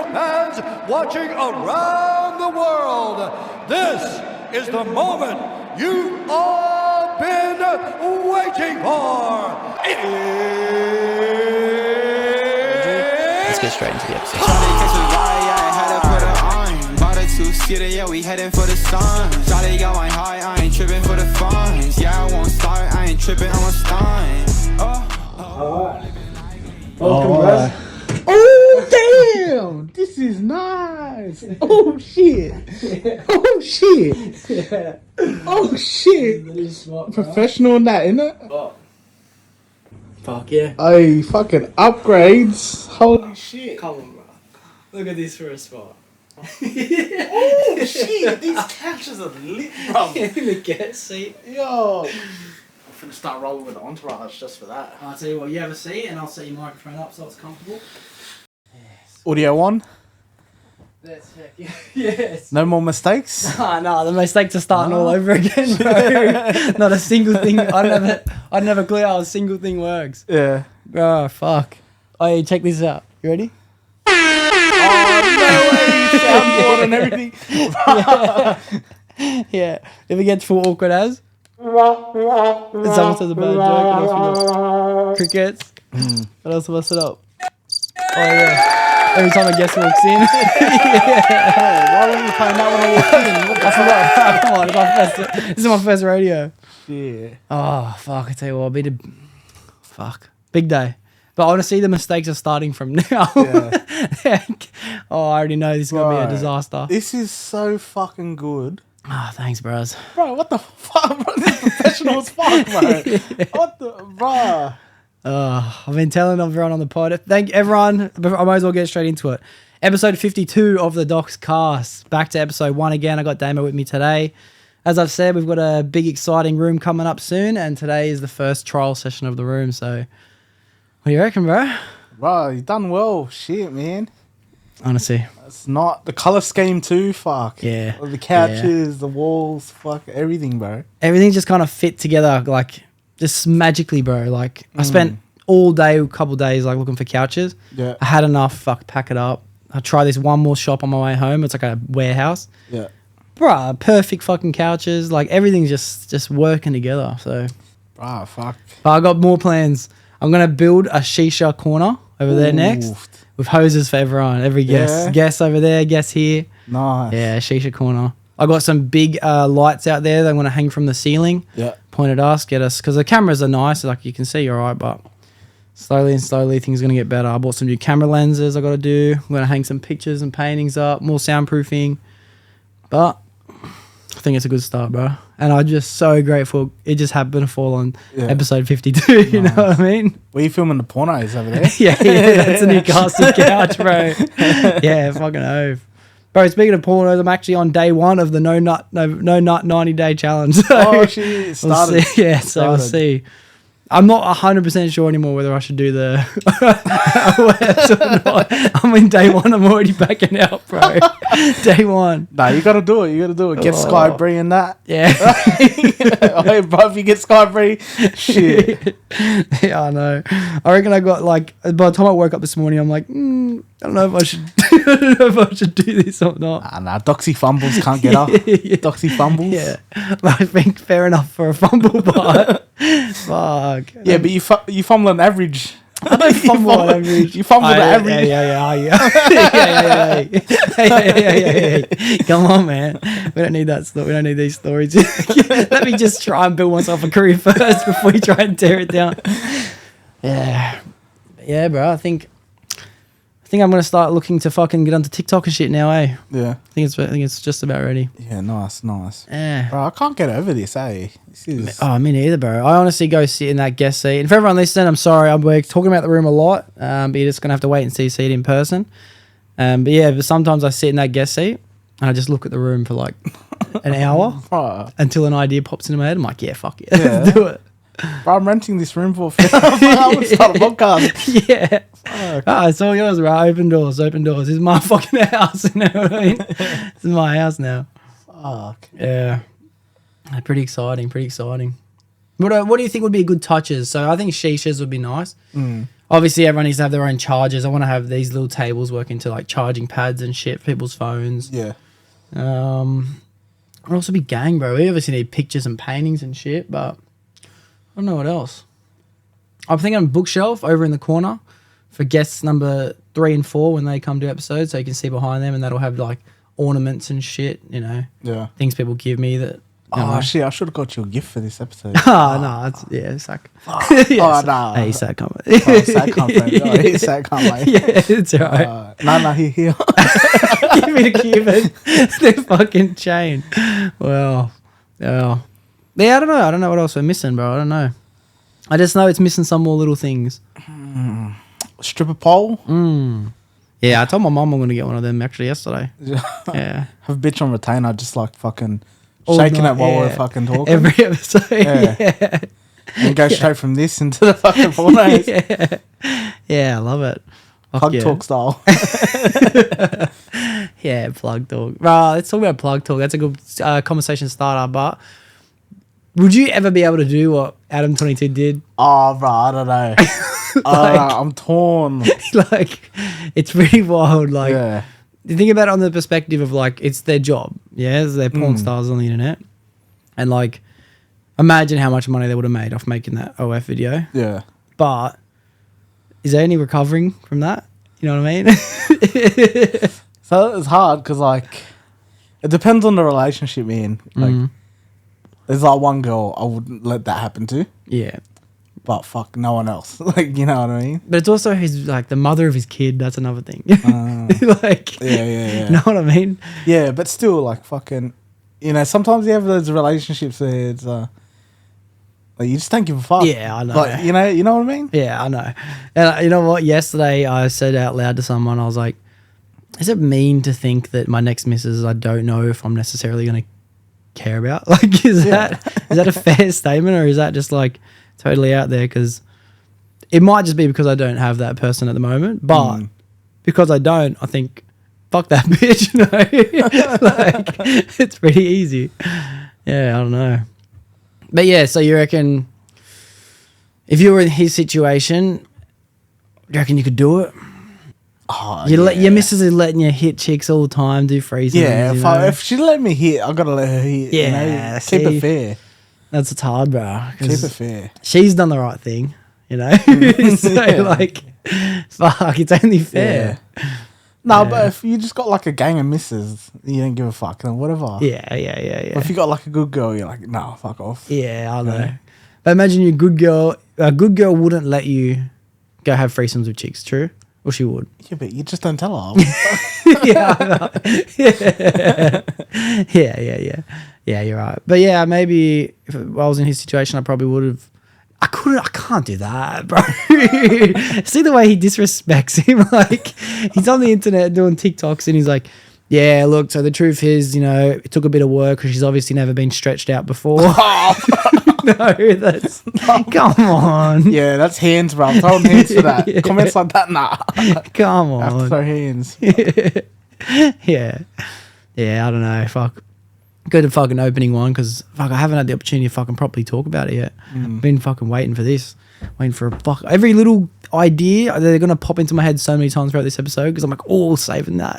sport fans watching around the world, this is the moment you've all been waiting for. Let's get straight into the episode. Yeah, we heading for the sun. Shawty got my high, I ain't tripping for the funds. Yeah, I won't start, I ain't tripping, I'm a stun. Welcome, bro. Oh, damn! This is nice. Oh shit! Oh shit! Yeah. Oh shit! That is smart, Professional in that, innit? Oh. Fuck yeah. Hey, fucking upgrades. Holy shit. Come on, bro. Look at this for a spot. Oh shit! These couches are lit, bro. In the guest seat. Yo. I'm finna start rolling with the entourage just for that. I'll tell you what, you have a seat and I'll set your microphone up so it's comfortable. Yes. Audio on. That's heck yeah. Yes. No more mistakes. No, the mistakes are starting all over again, bro. Not a single thing. I don't have a clue how a single thing works. Yeah. Bro, fuck. Oh, check this out. You ready? Soundboard and everything. Yeah. If it gets full awkward as. If someone says a bad joke, what else we got? Crickets. What else have I set up? Oh yeah. Every time a guest walks in. Why were you playing that when I walked in? I forgot. Come on, this is my first rodeo. Yeah. Oh fuck! I tell you what, fuck. Big day. But honestly, the mistakes are starting from now. Yeah. Oh, I already know this is gonna be a Right. disaster. This is so fucking good. Ah, thanks, bros. Bro, what the fuck? Bro, this is professional as fuck, bro. What the... Bro. I've been telling everyone on the pod. Thank everyone. I might as well get straight into it. Episode 52 of the Doxcast. Back to episode 1 again. I got Damo with me today. As I've said, we've got a big, exciting room coming up soon, and today is the first trial session of the room. So, what do you reckon, bro? Bro, you done well. Shit, man. Honestly. It's not... The colour scheme too, fuck. Yeah. The couches, the walls, fuck, everything, bro. Everything just kind of fit together, like, just magically, bro. Like, I spent all day, a couple days, like, looking for couches. Yeah. I had enough, fuck, pack it up. I try this one more shop on my way home. It's like a warehouse. Yeah. Bruh, perfect fucking couches. Like, everything's just working together, so. Bro, fuck. But I got more plans. I'm going to build a shisha corner over there next with hoses for everyone. Every guest. Yeah. Guests over there, guests here. Nice. Yeah, shisha corner. I got some big lights out there that I'm going to hang from the ceiling. Yeah. Point at us, get us. Because the cameras are nice. Like, you can see all right, but slowly and slowly things are going to get better. I bought some new camera lenses I got to do. I'm going to hang some pictures and paintings up. More soundproofing. But I think it's a good start, bro. And I'm just so grateful it just happened to fall on episode 52, you know what I mean? Were you filming the pornos over there? yeah, that's a new casting couch, bro. Yeah, fucking oath. Bro, speaking of pornos, I'm actually on day 1 of the no nut 90-day challenge. So Oh, shit. It started. We'll see. Yeah, so we'll see. I'm not 100% sure anymore whether I should do the webs or not. I'm in day 1. I'm already backing out, bro. Day 1. Nah, you gotta do it. You gotta do it. Get Sky Bree in that. Yeah. Hey, bro, if you get Sky Bree, shit. Yeah, I know. I reckon I got like, by the time I woke up this morning, I'm like, I don't know if I should do this or not. Nah, Doxie fumbles can't get up. Doxie fumbles. Yeah. I think fair enough for a fumble, but fuck. Yeah, but you fumble on average. I don't fumble on average. You fumble on average. Yeah. Come on, man. We don't need that story. We don't need these stories. Let me just try and build myself a career first before we try and tear it down. Yeah, bro. I think I'm gonna start looking to fucking get onto TikTok and shit now, eh? Yeah. I think it's just about ready. Yeah, nice. Yeah. Bro, I can't get over this, eh? This is... Oh, me neither, bro. I honestly go sit in that guest seat. And for everyone listening, I'm sorry. We're talking about the room a lot, but you're just going to have to wait and see it in person. But sometimes I sit in that guest seat and I just look at the room for like an hour until an idea pops into my head. I'm like, yeah, fuck it. Let's do it. Bro, I'm renting this room for I want to start a podcast. Yeah. It's all yours, bro. Open doors. This is my fucking house. You know what I mean? This is my house now. Fuck. Yeah. Pretty exciting. What do you think would be good touches? So I think shishas would be nice. Obviously, everyone needs to have their own chargers. I want to have these little tables work into like charging pads and shit for people's phones. Yeah. It'll also be gang, bro. We obviously need pictures and paintings and shit, but I don't know what else. I'm thinking bookshelf over in the corner for guests number 3 and 4 when they come to episodes, so you can see behind them, and that'll have like ornaments and shit, you know. Yeah. Things people give me that. Oh shit! I should have got you a gift for this episode. No, it's like. Oh no! Hey, Sack comment. Sack comment. Oh, he's Sack comment. Yeah, it's alright. No, here. Give me the Cuban. The fucking chain. Well. Yeah, I don't know. I don't know what else we're missing, bro. I don't know. I just know it's missing some more little things. Stripper pole. Yeah, I told my mum I'm going to get one of them actually yesterday. Yeah. Have a bitch on retainer, just like fucking All shaking night, it while yeah. we're fucking talking. Every episode. Yeah. And go straight from this into the fucking pornos. Yeah, I love it. Fuck Plug yeah. talk style. Yeah, plug talk. Right, let's talk about plug talk. That's a good conversation starter. But would you ever be able to do what Adam 22 did? Oh, bro, I don't know. I'm torn. Like, it's pretty wild. Like, Yeah. you think about it on the perspective of like it's their job. Yeah, they're porn stars on the internet, and like, imagine how much money they would have made off making that OF video. Yeah. But is there any recovering from that? You know what I mean? So it's hard because, like, it depends on the relationship you're in. Like, there's like one girl I wouldn't let that happen to, Yeah. but fuck, no one else. Like, you know what I mean? But it's also his like the mother of his kid. That's another thing. Like, Yeah. you know what I mean? Yeah, but still, like, fucking, you know, sometimes you have those relationships where it's, like, you just don't give a fuck. Yeah, I know. Like, you know what I mean? Yeah, I know. And you know what? Yesterday I said out loud to someone, I was like, is it mean to think that my next missus I don't know if I'm necessarily going to care about? Like, is that a fair statement, or is that just like totally out there? Because it might just be because I don't have that person at the moment, but because I don't, I think, fuck that bitch. You know? Like, it's pretty easy. Yeah, I don't know. But yeah, so you reckon if you were in his situation, do you reckon you could do it? Oh, Your missus is letting you hit chicks all the time, do freezes. Yeah, you know? if she let me hit, I gotta let her hit. Yeah, you know? Keep see? it fair. That's what's hard, bro. Keep it fair. She's done the right thing, you know? So, like, fuck, it's only fair. No, but if you just got like a gang of misses, you don't give a fuck, then whatever. Yeah. But if you got like a good girl, you're like, nah, fuck off. Yeah, I know. But imagine you're a good girl. A good girl wouldn't let you go have threesomes with chicks, true? Or she would? Yeah, but you just don't tell her. Yeah, I know. Yeah, you're right. But yeah, maybe if I was in his situation, I probably would have. I can't do that, bro. See the way he disrespects him. Like, he's on the internet doing TikToks and he's like, yeah, look, so the truth is, you know, it took a bit of work because she's obviously never been stretched out before. Come on. Yeah, that's hands, bro. I'm throwing hands for that. Comments like that, nah. Come I have to on. throw hands. Yeah, I don't know. Fuck. Good at fucking opening one because fuck, I haven't had the opportunity to fucking properly talk about it yet. Been fucking waiting for this, waiting for every little idea. They're gonna pop into my head so many times throughout this episode because I'm like, oh, saving that,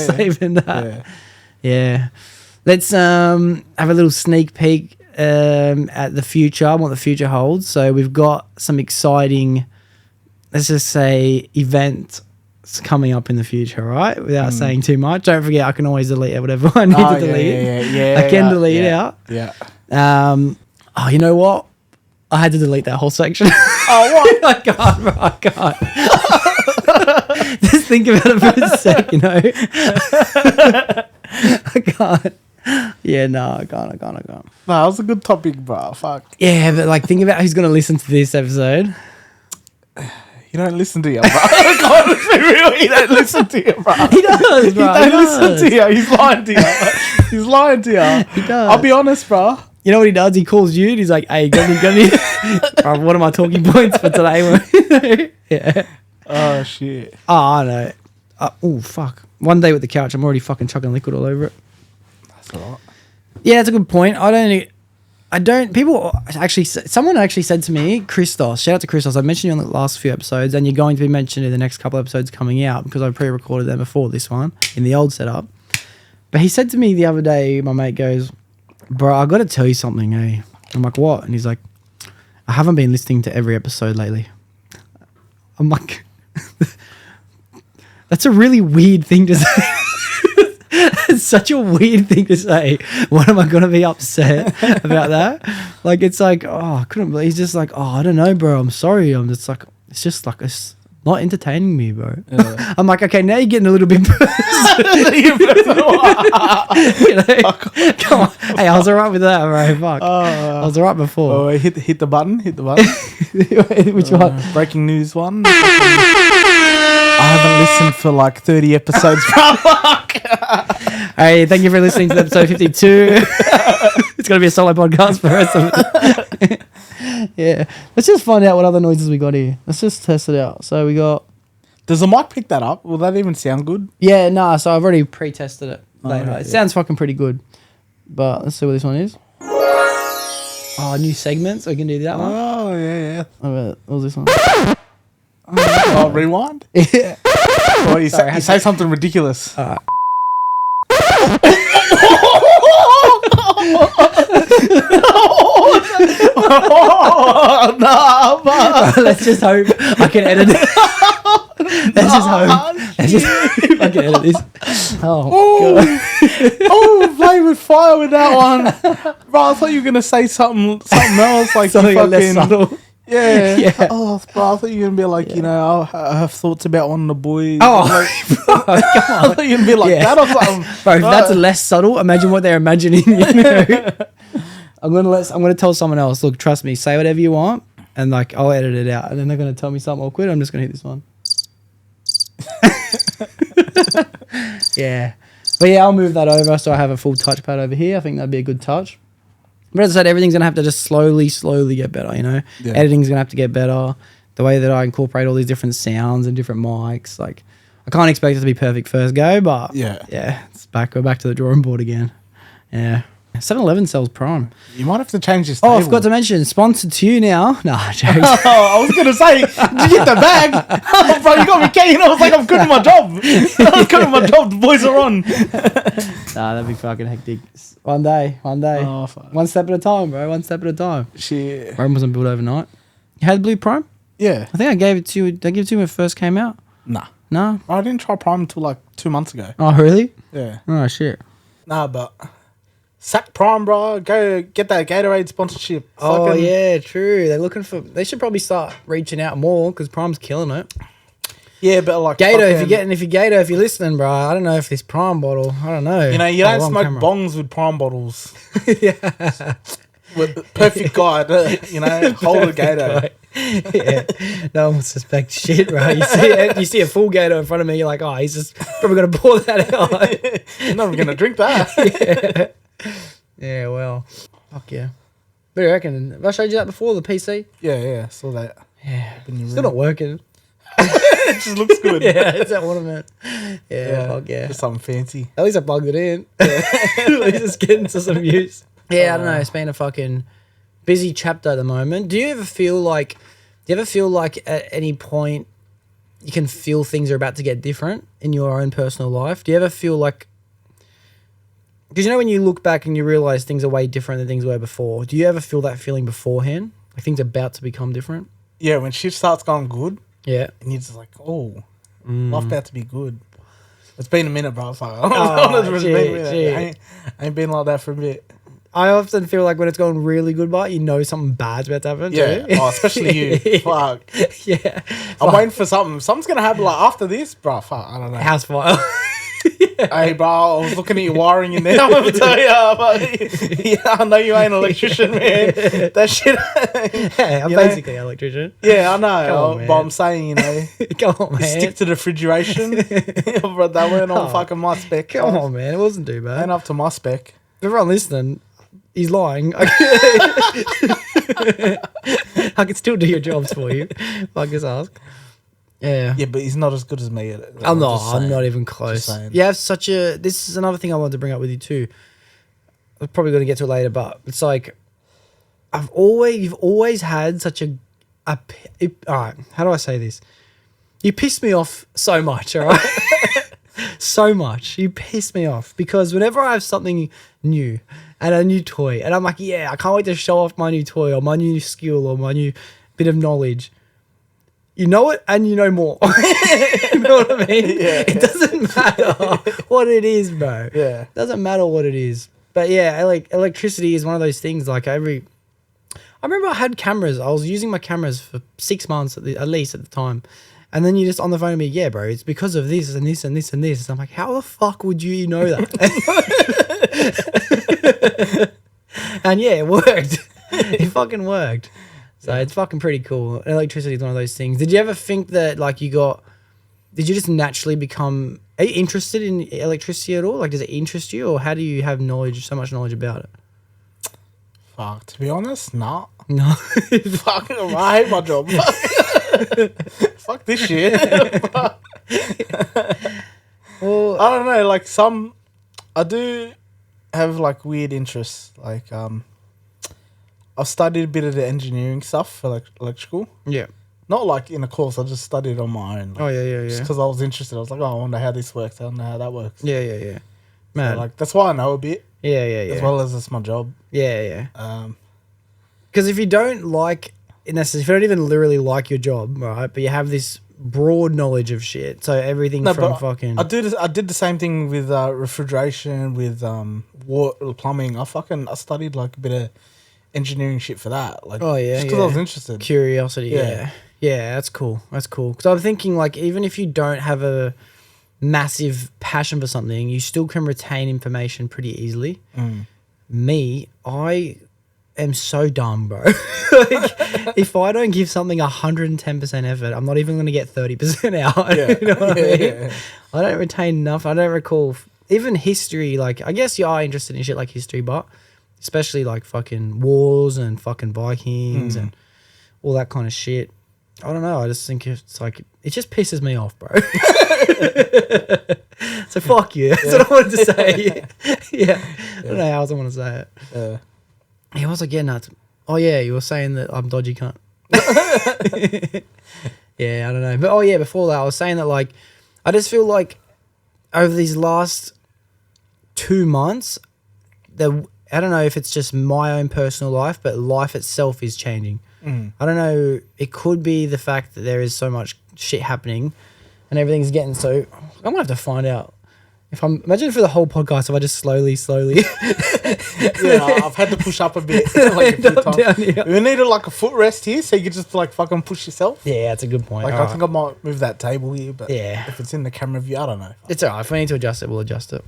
saving that. Yeah. Let's have a little sneak peek at the future. What the future holds. So we've got some exciting, let's just say, event coming up in the future, right? Without saying too much. Don't forget, I can always delete whatever I need to delete. Yeah, I can delete it out. Yeah. You know what? I had to delete that whole section. Oh, what? I can't, bro. I can't. Just think about it for a sec, you know? I can't. Yeah, no, I can't. No, that was a good topic, bro. Fuck. Yeah, but like, think about who's going to listen to this episode. You don't listen to you, bro. God, let's be real. He don't listen to you, bro. He does, bro. He don't listen to you. He's lying to you. He's lying to you. He does. I'll be honest, bro. You know what he does? He calls you and he's like, hey, got me. What are my talking points for today? Yeah. Oh, shit. Oh, I know. Oh, fuck. One day with the couch, I'm already fucking chucking liquid all over it. That's a lot. Yeah, that's a good point. I don't Someone actually said to me, Christos, shout out to Christos, I mentioned you on the last few episodes and you're going to be mentioned in the next couple episodes coming out because I pre-recorded them before this one in the old setup. But he said to me the other day, my mate goes, bro, I got to tell you something, eh? I'm like, what? And he's like, I haven't been listening to every episode lately. I'm like, that's a really weird thing to say. It's such a weird thing to say. What am I going to be upset about that? Like, it's like, I couldn't believe. He's just like, I don't know, bro. I'm sorry. I'm just like, it's not entertaining me, bro. Yeah. I'm like, okay, now you're getting a little bit personal. Come on. Hey, I was all right with that, bro. Fuck. I was all right before. Oh, hit the button. Which one? Breaking news one. I haven't listened for like 30 episodes. Hey, thank you for listening to episode 52. It's going to be a solo podcast for the rest of it. Yeah. Let's just find out what other noises we got here. Let's just test it out. So we got... Does the mic pick that up? Will that even sound good? Yeah, nah. So I've already pre-tested it later. Right, it sounds fucking pretty good. But let's see what this one is. Oh, new segments. We can do that one. Oh, yeah. What was this one? Oh, rewind? Yeah. Oh, you say something ridiculous. Let's just hope I can edit it. Let's just hope I can edit this. Oh, God. Play with fire with that one. Bro, I thought you were going to say something else. Like something fucking, less subtle. Yeah. Oh, bro, I thought you were going to be like, I have thoughts about one of the boys. Oh, like, bro, come on. I thought you were going to be like that or something. Bro, if that's less subtle, imagine what they're imagining. I'm gonna tell someone else, look, trust me, say whatever you want, and like I'll edit it out. And then they're gonna tell me something awkward. I'm just gonna hit this one. Yeah. But yeah, I'll move that over so I have a full touchpad over here. I think that'd be a good touch. But as I said, everything's going to have to just slowly get better, Yeah. Editing's going to have to get better. The way that I incorporate all these different sounds and different mics. Like, I can't expect it to be perfect first go, but yeah, we're back to the drawing board again. Yeah. 7-Eleven sells Prime. You might have to change this. Oh, I forgot to mention, sponsored to you now. Nah, jokes. I was going to say, did you get the bag? Oh, bro, you got me keen. I was like, I'm good at my job. The boys are on. Nah, that'd be fucking hectic. One day. Oh, fuck. One step at a time, bro. One step at a time. Shit. Rome wasn't built overnight. You had Blue Prime? Yeah. I think I gave it to you. Did I give it to you when it first came out? Nah. No? I didn't try Prime until like 2 months ago. Oh, really? Yeah. Oh, shit. Nah, but... Sack Prime, bro. Go get that Gatorade sponsorship. Oh, yeah, true. They should probably start reaching out more because Prime's killing it. Yeah, but like Gator, if you're listening, bro, I don't know if this Prime bottle, I don't know. You don't smoke bongs with Prime bottles. Yeah. With perfect guide, hold a Gator. Yeah, no one will suspect shit, bro. You see a full Gator in front of me, you're like, oh, he's just probably gonna pour that out. I'm not gonna drink that. Yeah, well, fuck yeah. What do you reckon? Have I showed you that before, the PC? Yeah, saw that. Yeah, still not working. It just looks good. Yeah, it's that ornament. Yeah, fuck yeah. Just something fancy. At least I plugged it in. At least it's getting to some use. Yeah, I don't know. It's been a fucking busy chapter at the moment. Do you ever feel like at any point you can feel things are about to get different in your own personal life? Do you ever feel like, because when you look back and you realize things are way different than things were before, do you ever feel that feeling beforehand? Like things are about to become different? Yeah, when shit starts going good. Yeah. And you're just like, life about to be good. It's been a minute, bro. It's like, I ain't been like that for a bit. I often feel like when it's going really good, but something bad's about to happen. Yeah, too. especially you. Fuck. Yeah. I'm waiting for something. Something's going to happen like after this, bro. Fuck, I don't know. House fire. Hey, bro, I was looking at your wiring in there. I'm going to tell you. I know you ain't an electrician, man. That shit. Yeah, I'm basically an electrician. Yeah, I know. On, but I'm saying, Come on, man. Stick to the refrigeration. Bro, that weren't on fucking my spec. Come on, man. It wasn't too bad. Ain't up to my spec. Everyone listening, he's lying. I can still do your jobs for you. I just ask. Yeah. Yeah, but he's not as good as me at it. I'm not even close. You have this is another thing I wanted to bring up with you too. I'm probably going to get to it later, but it's like, you've always had such all right, how do I say this? You piss me off so much, all right? So much. You piss me off because whenever I have something new and a new toy and I'm like, yeah, I can't wait to show off my new toy or my new skill or my new bit of knowledge. You know it and you know more. You know what I mean? Yeah. It doesn't matter what it is, bro. Yeah. It doesn't matter what it is. But yeah, electricity is one of those things. Like I remember I had cameras. I was using my cameras for 6 months at least at the time. And then you just on the phone to me, yeah, bro, it's because of this and this and this and this. And I'm like, how the fuck would you know that? And yeah, it worked. It fucking worked. So it's fucking pretty cool. Electricity is one of those things. Did you ever think that did you just naturally become, are you interested in electricity at all? Like, does it interest you or how do you have so much knowledge about it? Fuck, to be honest, nah. No. Fuck, I hate my job. Fuck this shit. Well, I don't know, like I do have like weird interests. Like I've studied a bit of the engineering stuff for electrical. yeah. Not like in a course, I just studied on my own. Like, Oh, yeah. Just because I was interested. I was like, oh, I wonder how this works. I don't know how that works. Yeah. So, Man. like, that's why I know a bit, yeah. as well as it's my job. Yeah. Um, Because if you don't like, if you don't even literally like your job, right, but you have this broad knowledge of shit, so everything from fucking... I did the same thing with refrigeration, with water, plumbing. I studied like a bit of engineering shit for that. Like, Oh, yeah, just because I was interested. Curiosity, Yeah. Yeah, that's cool. Because I'm thinking, like, even if you don't have a massive passion for something, you still can retain information pretty easily. Me, I am so dumb, bro. Like, if I don't give something 110% effort, I'm not even going to get 30% out. Yeah. You know what I mean? Yeah. I don't retain enough. I don't recall even history. Like, I guess you are interested in shit like history, but especially like fucking wars and fucking Vikings and all that kind of shit. I don't know. I just think it's like, it just pisses me off, bro. So fuck you. That's what I wanted to say. Yeah. I don't know how else I want to say it. Yeah, what was I getting at? Oh, yeah, you were saying that I'm dodgy cunt. Yeah, I don't know. But, oh, yeah, before that, I was saying that, like, I just feel like over these last 2 months, I don't know if it's just my own personal life, but life itself is changing. I don't know. It could be the fact that there is so much shit happening and everything's getting so... I'm going to have to find out. Imagine for the whole podcast if I just slowly. Yeah, I've had to push up a bit. Like a few times. Down here. We needed like a footrest here so you could just like fucking push yourself. Yeah, that's a good point. Like All I think I might move that table here, but Yeah. if it's in the camera view, I don't know. It's all right. If we need to adjust it, we'll adjust it.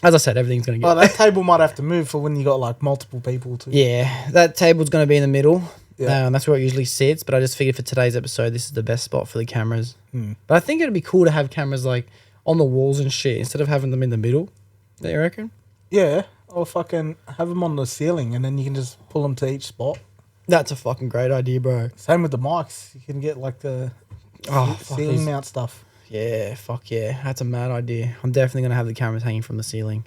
As I said, everything's going to Oh, get... that table might have to move for when you got like multiple people too. Yeah, that table's going to be in the middle. Yeah. That's where it usually sits, but I just figured for today's episode, this is the best spot for the cameras. Hmm. But I think it'd be cool to have cameras like on the walls and shit instead of having them in the middle. Do you reckon? Yeah, or fucking have them on the ceiling and then you can just pull them to each spot. That's a fucking great idea, bro. Same with the mics. You can get like the Fuck ceiling these- mount stuff. Yeah, fuck yeah. That's a mad idea. I'm definitely going to have the cameras hanging from the ceiling.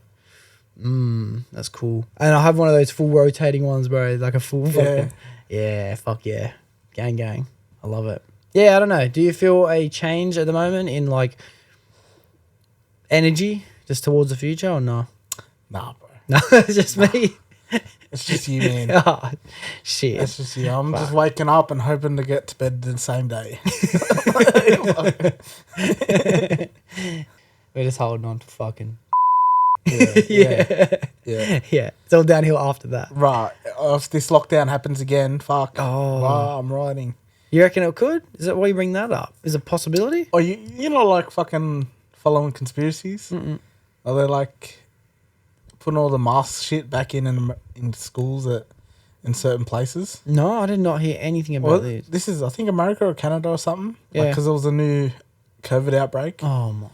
That's cool. And I have one of those full rotating ones, bro. Like a full fucking... Yeah, fuck yeah. Gang. I love it. Yeah, I don't know. Do you feel a change at the moment in like energy just towards the future or no? Nah, bro. No, it's just me. It's just you, man. Oh, shit. It's just you. I'm just waking up and hoping to get to bed the same day. We're just holding on to fucking... Yeah. Yeah. It's all downhill after that. Right. If this lockdown happens again, fuck. Oh. Wow, I'm riding. You reckon it could? Is that why you bring that up? Is it a possibility? Oh, you know, like fucking following conspiracies? Are they like putting all the mask shit back in schools in certain places? No, I did not hear anything about Well, this. this is, I think, America or Canada or something. Yeah. Because there was a new COVID outbreak. Oh, my God.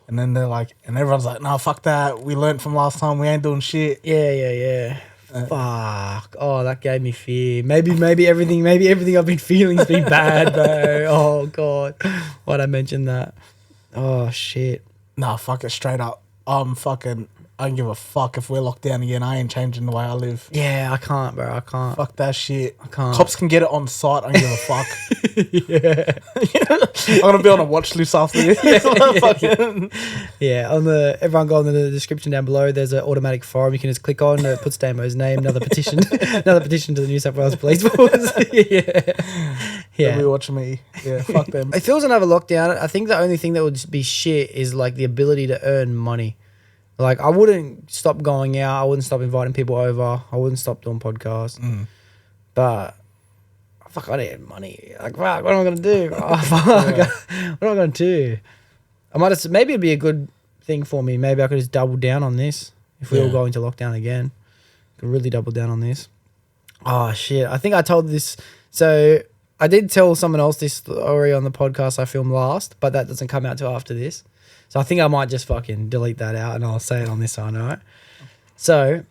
And then they're like, and everyone's like, no, fuck that. We learned from last time. We ain't doing shit. Yeah. Fuck. Oh, that gave me fear. Maybe everything I've been feeling has been bad, bro. Oh, God. Why'd I mention that? Oh, shit. Nah, fuck it straight up. I I don't give a fuck if we're locked down again. I ain't changing the way I live. Yeah, I can't, bro. I can't. Fuck that shit. I can't. Cops can get it on site. I don't give a fuck. I'm gonna be on a watch list after this. Yeah, everyone go on the description down below. There's an automatic form you can just click on. It puts Damo's name. Another petition to the New South Wales Police Force. They'll be watching me. Yeah, fuck them. If it was another lockdown, I think the only thing that would be shit is like the ability to earn money. Like, I wouldn't stop going out. I wouldn't stop inviting people over. I wouldn't stop doing podcasts. But, fuck, I need money. Like, fuck, what am I going to do? Oh, fuck. What am I going to do? Maybe it'd be a good thing for me. Maybe I could just double down on this if we all go into lockdown again. Could really double down on this. Oh, shit. I think I told this. So, I did tell someone else this story on the podcast I filmed last, but that doesn't come out till after this. So I think I might just fucking delete that out and I'll say it on this one, all right? So,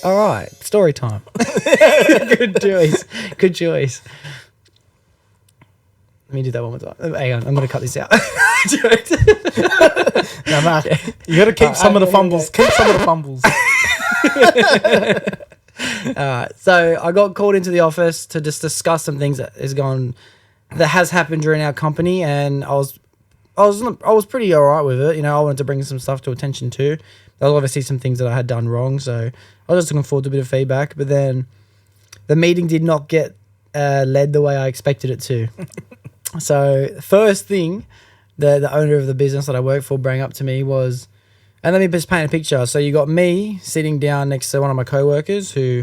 all right, story time. Good choice. Good choice. Let me do that one more time. Hang on, I'm going to cut this out. No, you got to keep some of the fumbles. Keep some of the fumbles. So I got called into the office to just discuss some things that has happened during our company, and I was pretty alright with it. You know, I wanted to bring some stuff to attention too. There was obviously some things that I had done wrong, so I was just looking forward to a bit of feedback. But then the meeting did not get led the way I expected it to. So the first thing the owner of the business that I work for brought up to me was, and let me just paint a picture. So you got me sitting down next to one of my co-workers who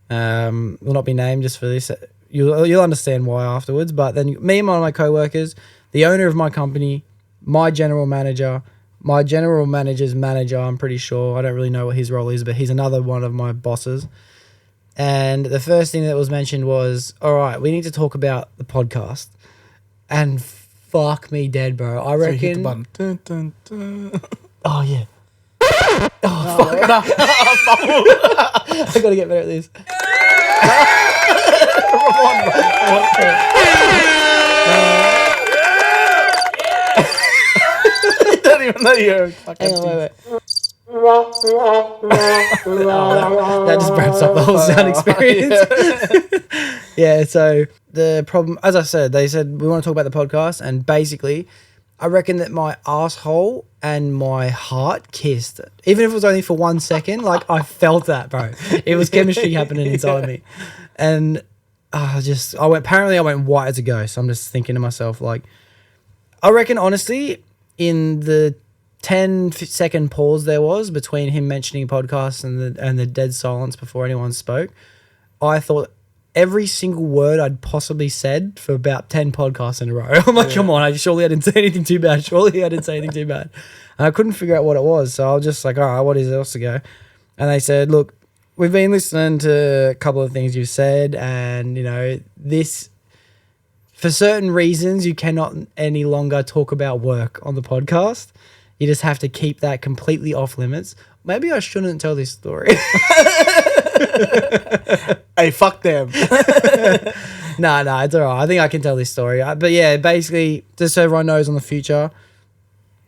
will not be named just for this. You'll understand why afterwards. But then me and one of my co-workers, the owner of my company, my general manager, my general manager's manager, I'm pretty sure. I don't really know what his role is, but he's another one of my bosses. And the first thing that was mentioned was, all right, we need to talk about the podcast. And fuck me dead, bro. I reckon... So you hit the button. Dun, dun, dun. Oh, yeah. Oh, fuck. No. I got to get better at this. Don't even know you're fucking. Hang on, wait. That just wraps up the whole sound experience. Yeah, so the problem, as I said, they said we want to talk about the podcast, and basically, I reckon that my asshole and my heart kissed. Even if it was only for 1 second, like I felt that, bro. It was chemistry happening inside of me, and I went white as a ghost. I'm just thinking to myself, like, I reckon honestly, in the 10-second pause there was between him mentioning podcasts and the dead silence before anyone spoke, I thought every single word I'd possibly said for about 10 podcasts in a row. I'm like, come on, surely I didn't say anything too bad. Surely I didn't say anything too bad. And I couldn't figure out what it was. So I was just like, all right, what is else to go? And they said, look, we've been listening to a couple of things you've said, and, you know, this, for certain reasons, you cannot any longer talk about work on the podcast. You just have to keep that completely off limits. Maybe I shouldn't tell this story. Hey, fuck them. No, it's all right. I think I can tell this story. But yeah, basically, just so everyone knows on the future,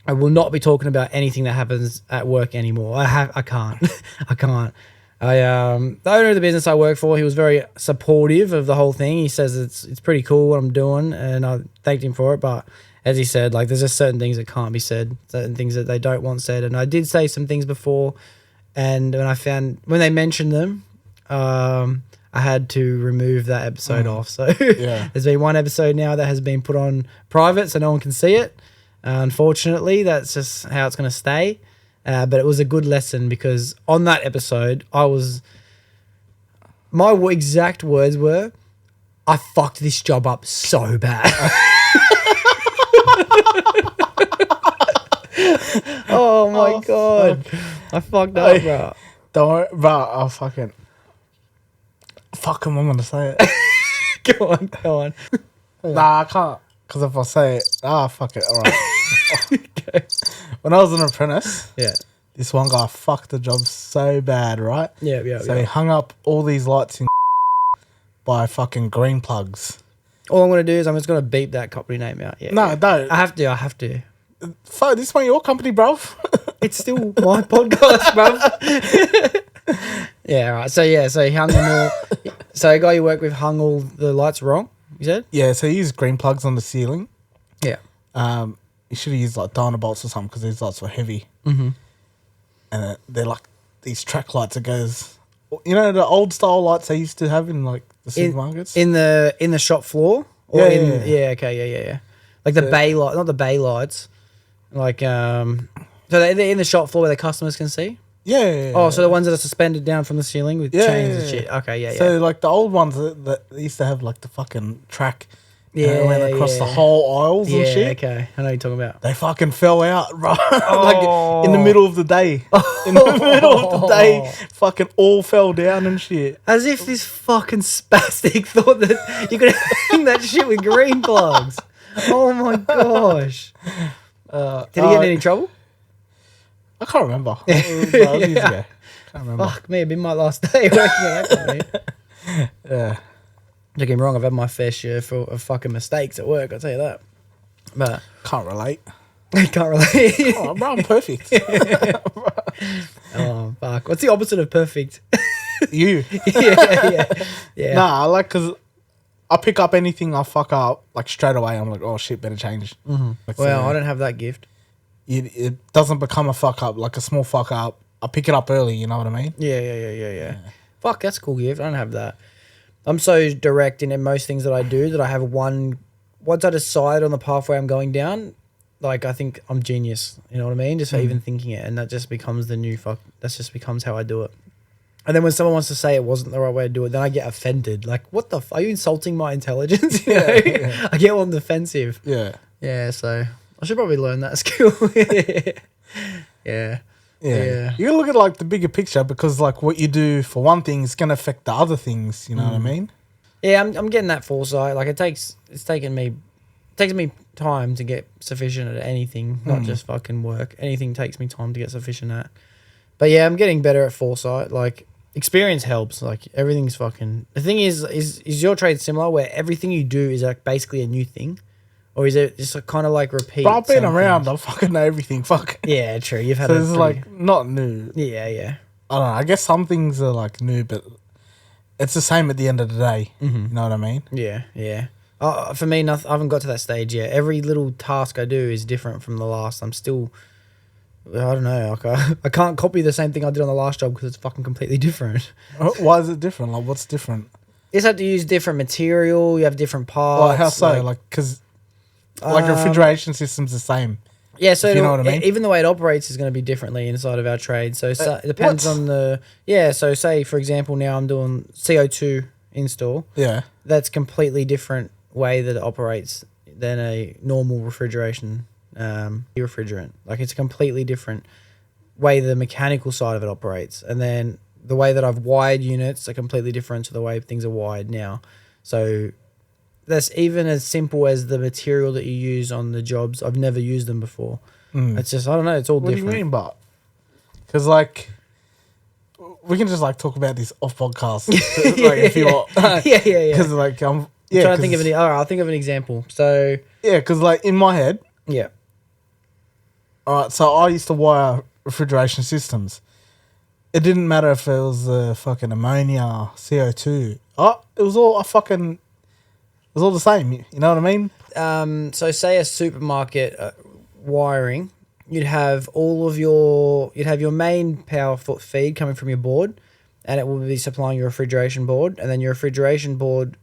I will not be talking about anything that happens at work anymore. I can't. I can't. The owner of the business I work for, he was very supportive of the whole thing. He says it's pretty cool what I'm doing, and I thanked him for it. But as he said, like, there's just certain things that can't be said, certain things that they don't want said. And I did say some things before, and when they mentioned them, I had to remove that episode off. So there's been one episode now that has been put on private so no one can see it. Unfortunately, that's just how it's going to stay. But it was a good lesson, because on that episode, my exact words were, I fucked this job up so bad. Oh my God. Fuck. I fucked up, bro. Don't worry, bro. I'll fucking. Fuck him, I'm going to say it. Go on. Nah, I can't. Because if I say it, fuck it. All right. Okay. When I was an apprentice, this one guy fucked the job so bad, right? So he hung up all these lights in by fucking green plugs. All I'm going to do is I'm just going to beep that company name out. No, don't. I have to. Fuck, this is one of your company, bro. It's still my podcast, bruv. Yeah, right. So he hung them all. So a guy you work with hung all the lights wrong, you said? Yeah, so he used green plugs on the ceiling. Yeah. You should have used like Dano bolts or something because these lights were heavy. Mm-hmm. And they're like these track lights that goes, you know, the old style lights they used to have in like the supermarkets? In the shop floor? Or yeah. Like the bay light, not the bay lights. Like, so they're in the shop floor where the customers can see? Yeah. Oh, so the ones that are suspended down from the ceiling with chains and shit. Okay, yeah. So like the old ones that used to have like the fucking track went across the whole aisles and shit. Okay. I know what you're talking about. They fucking fell out, right? Like in the middle of the day. In the middle of the day, fucking all fell down and shit. As if this fucking spastic thought that you could hang that shit with green plugs. Oh my gosh. Did he get in any trouble? I can't remember. That was years ago. Can't remember. Fuck me, it'd been my last day working at that company. Yeah. Don't get me wrong, I've had my fair share of fucking mistakes at work, I'll tell you that. But Can't relate. I can't relate. Oh, bro, I'm perfect. Oh, fuck. What's the opposite of perfect? You. Yeah. Nah, I like, because I pick up anything I fuck up, like straight away. I'm like, oh shit, better change. Mm-hmm. Like, Well, so I don't have that gift. it doesn't become a fuck up, like a small fuck up. I pick it up early, you know what I mean? Yeah. Fuck, that's a cool gift. I don't have that. I'm so direct in most things that I do that I have once I decide on the pathway I'm going down, like I think I'm genius. You know what I mean? Just for even thinking it, and that just becomes the new fuck. That just becomes how I do it. And then when someone wants to say it wasn't the right way to do it, then I get offended. Like, what the? Are you insulting my intelligence? You know? I get on defensive. Yeah. So I should probably learn that skill. Yeah. You gotta look at like the bigger picture, because like what you do for one thing is gonna affect the other things. You know what I mean? Yeah, I'm getting that foresight. Like it's taken me time to get sufficient at anything, not just fucking work. Anything takes me time to get sufficient at. But yeah, I'm getting better at foresight. Like experience helps. Like everything's fucking. The thing is your trade similar where everything you do is like basically a new thing, or is it just kind of like repeat? But I've been around. I fucking know everything. Fuck. Yeah, true. You've had. So it's like not new. Yeah. I don't know. I guess some things are like new, but it's the same at the end of the day. You know what I mean? Yeah. For me, I haven't got to that stage yet. Every little task I do is different from the last. I'm still, I don't know. I can't copy the same thing I did on the last job because it's fucking completely different. Why is it different? Like, what's different? You just have to use different material. You have different parts. Well, how so? Like, because like refrigeration system's the same. Yeah, so you know what I mean? Even the way it operates is going to be differently inside of our trade. So it depends on the... Yeah, so say, for example, now I'm doing CO2 install. Yeah. That's completely different way that it operates than a normal refrigeration refrigerant. Like, it's a completely different way the mechanical side of it operates. And then the way that I've wired units are completely different to the way things are wired now. So... That's even as simple as the material that you use on the jobs. I've never used them before. It's just, I don't know, it's all different. What do you mean, but? Because, like, we can just, like, talk about this off podcast. Like, if you want. Yeah. Because, like, I'm trying to think of I'll think of an example. So. Yeah, because, like, in my head. Yeah. All right, so I used to wire refrigeration systems. It didn't matter if it was fucking ammonia, CO2. It was all It was all the same, you know what I mean? So say a supermarket wiring, you'd have your main power feed coming from your board, and it will be supplying your refrigeration board, and then your refrigeration board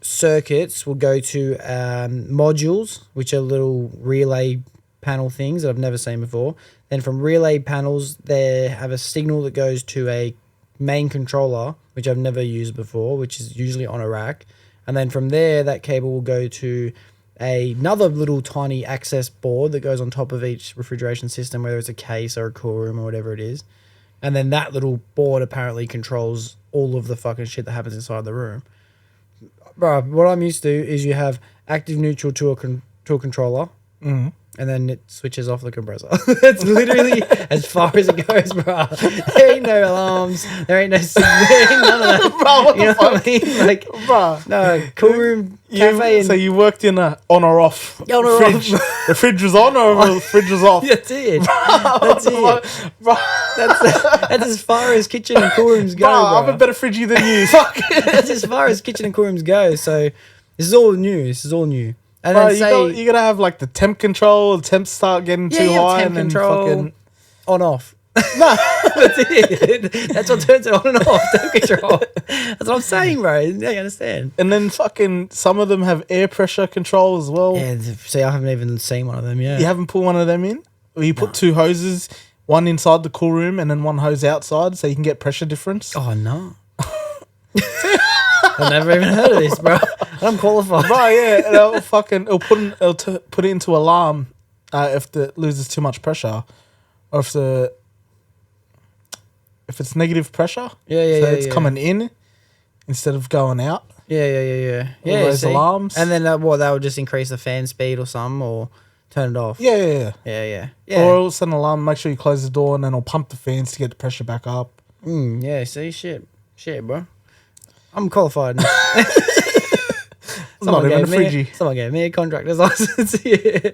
circuits will go to modules, which are little relay panel things that I've never seen before. Then from relay panels, they have a signal that goes to a main controller, which I've never used before, which is usually on a rack. And then from there, that cable will go to another little tiny access board that goes on top of each refrigeration system, whether it's a case or a cool room or whatever it is. And then that little board apparently controls all of the fucking shit that happens inside the room. Bro, what I'm used to is you have active neutral to a controller. and then it switches off the compressor. That's literally as far as it goes, bro. There ain't no alarms. There ain't no there ain't none of that. Bro, what You know the fuck? what I mean? Like, Bro. no, cool room, cafe. So you worked in a on or off On or fridge. The fridge was on or the fridge was off? That's it. That's it. Bro, That's as far as kitchen and cool rooms go, bro, bro. I'm a better fridgie than you. Fuck. That's as far as kitchen and cool rooms go. So this is all new. And Bro, then you gotta have like the temp control. The temps start getting too high, and then fucking on off. No, that's it. That's what turns it on and off. Temp control. That's what I'm saying, bro. Yeah, you understand. and then fucking some of them have air pressure control as well. Yeah. See, I haven't even seen one of them yet. You haven't put one of them in? Or you put two hoses, one inside the cool room and then one hose outside so you can get pressure difference? Oh no. I've never even heard of this, bro. I'm qualified. Right, yeah. It'll put it into alarm if it loses too much pressure. Or if it's negative pressure. Yeah. So it's coming in instead of going out. Yeah. All those alarms. And then that would just increase the fan speed or something, or turn it off. Yeah. Yeah. Or it'll set an alarm, make sure you close the door, and then it'll pump the fans to get the pressure back up. Yeah, see, shit, bro. I'm qualified. Not even a fridgie. Someone gave me a contractor's license. Yeah.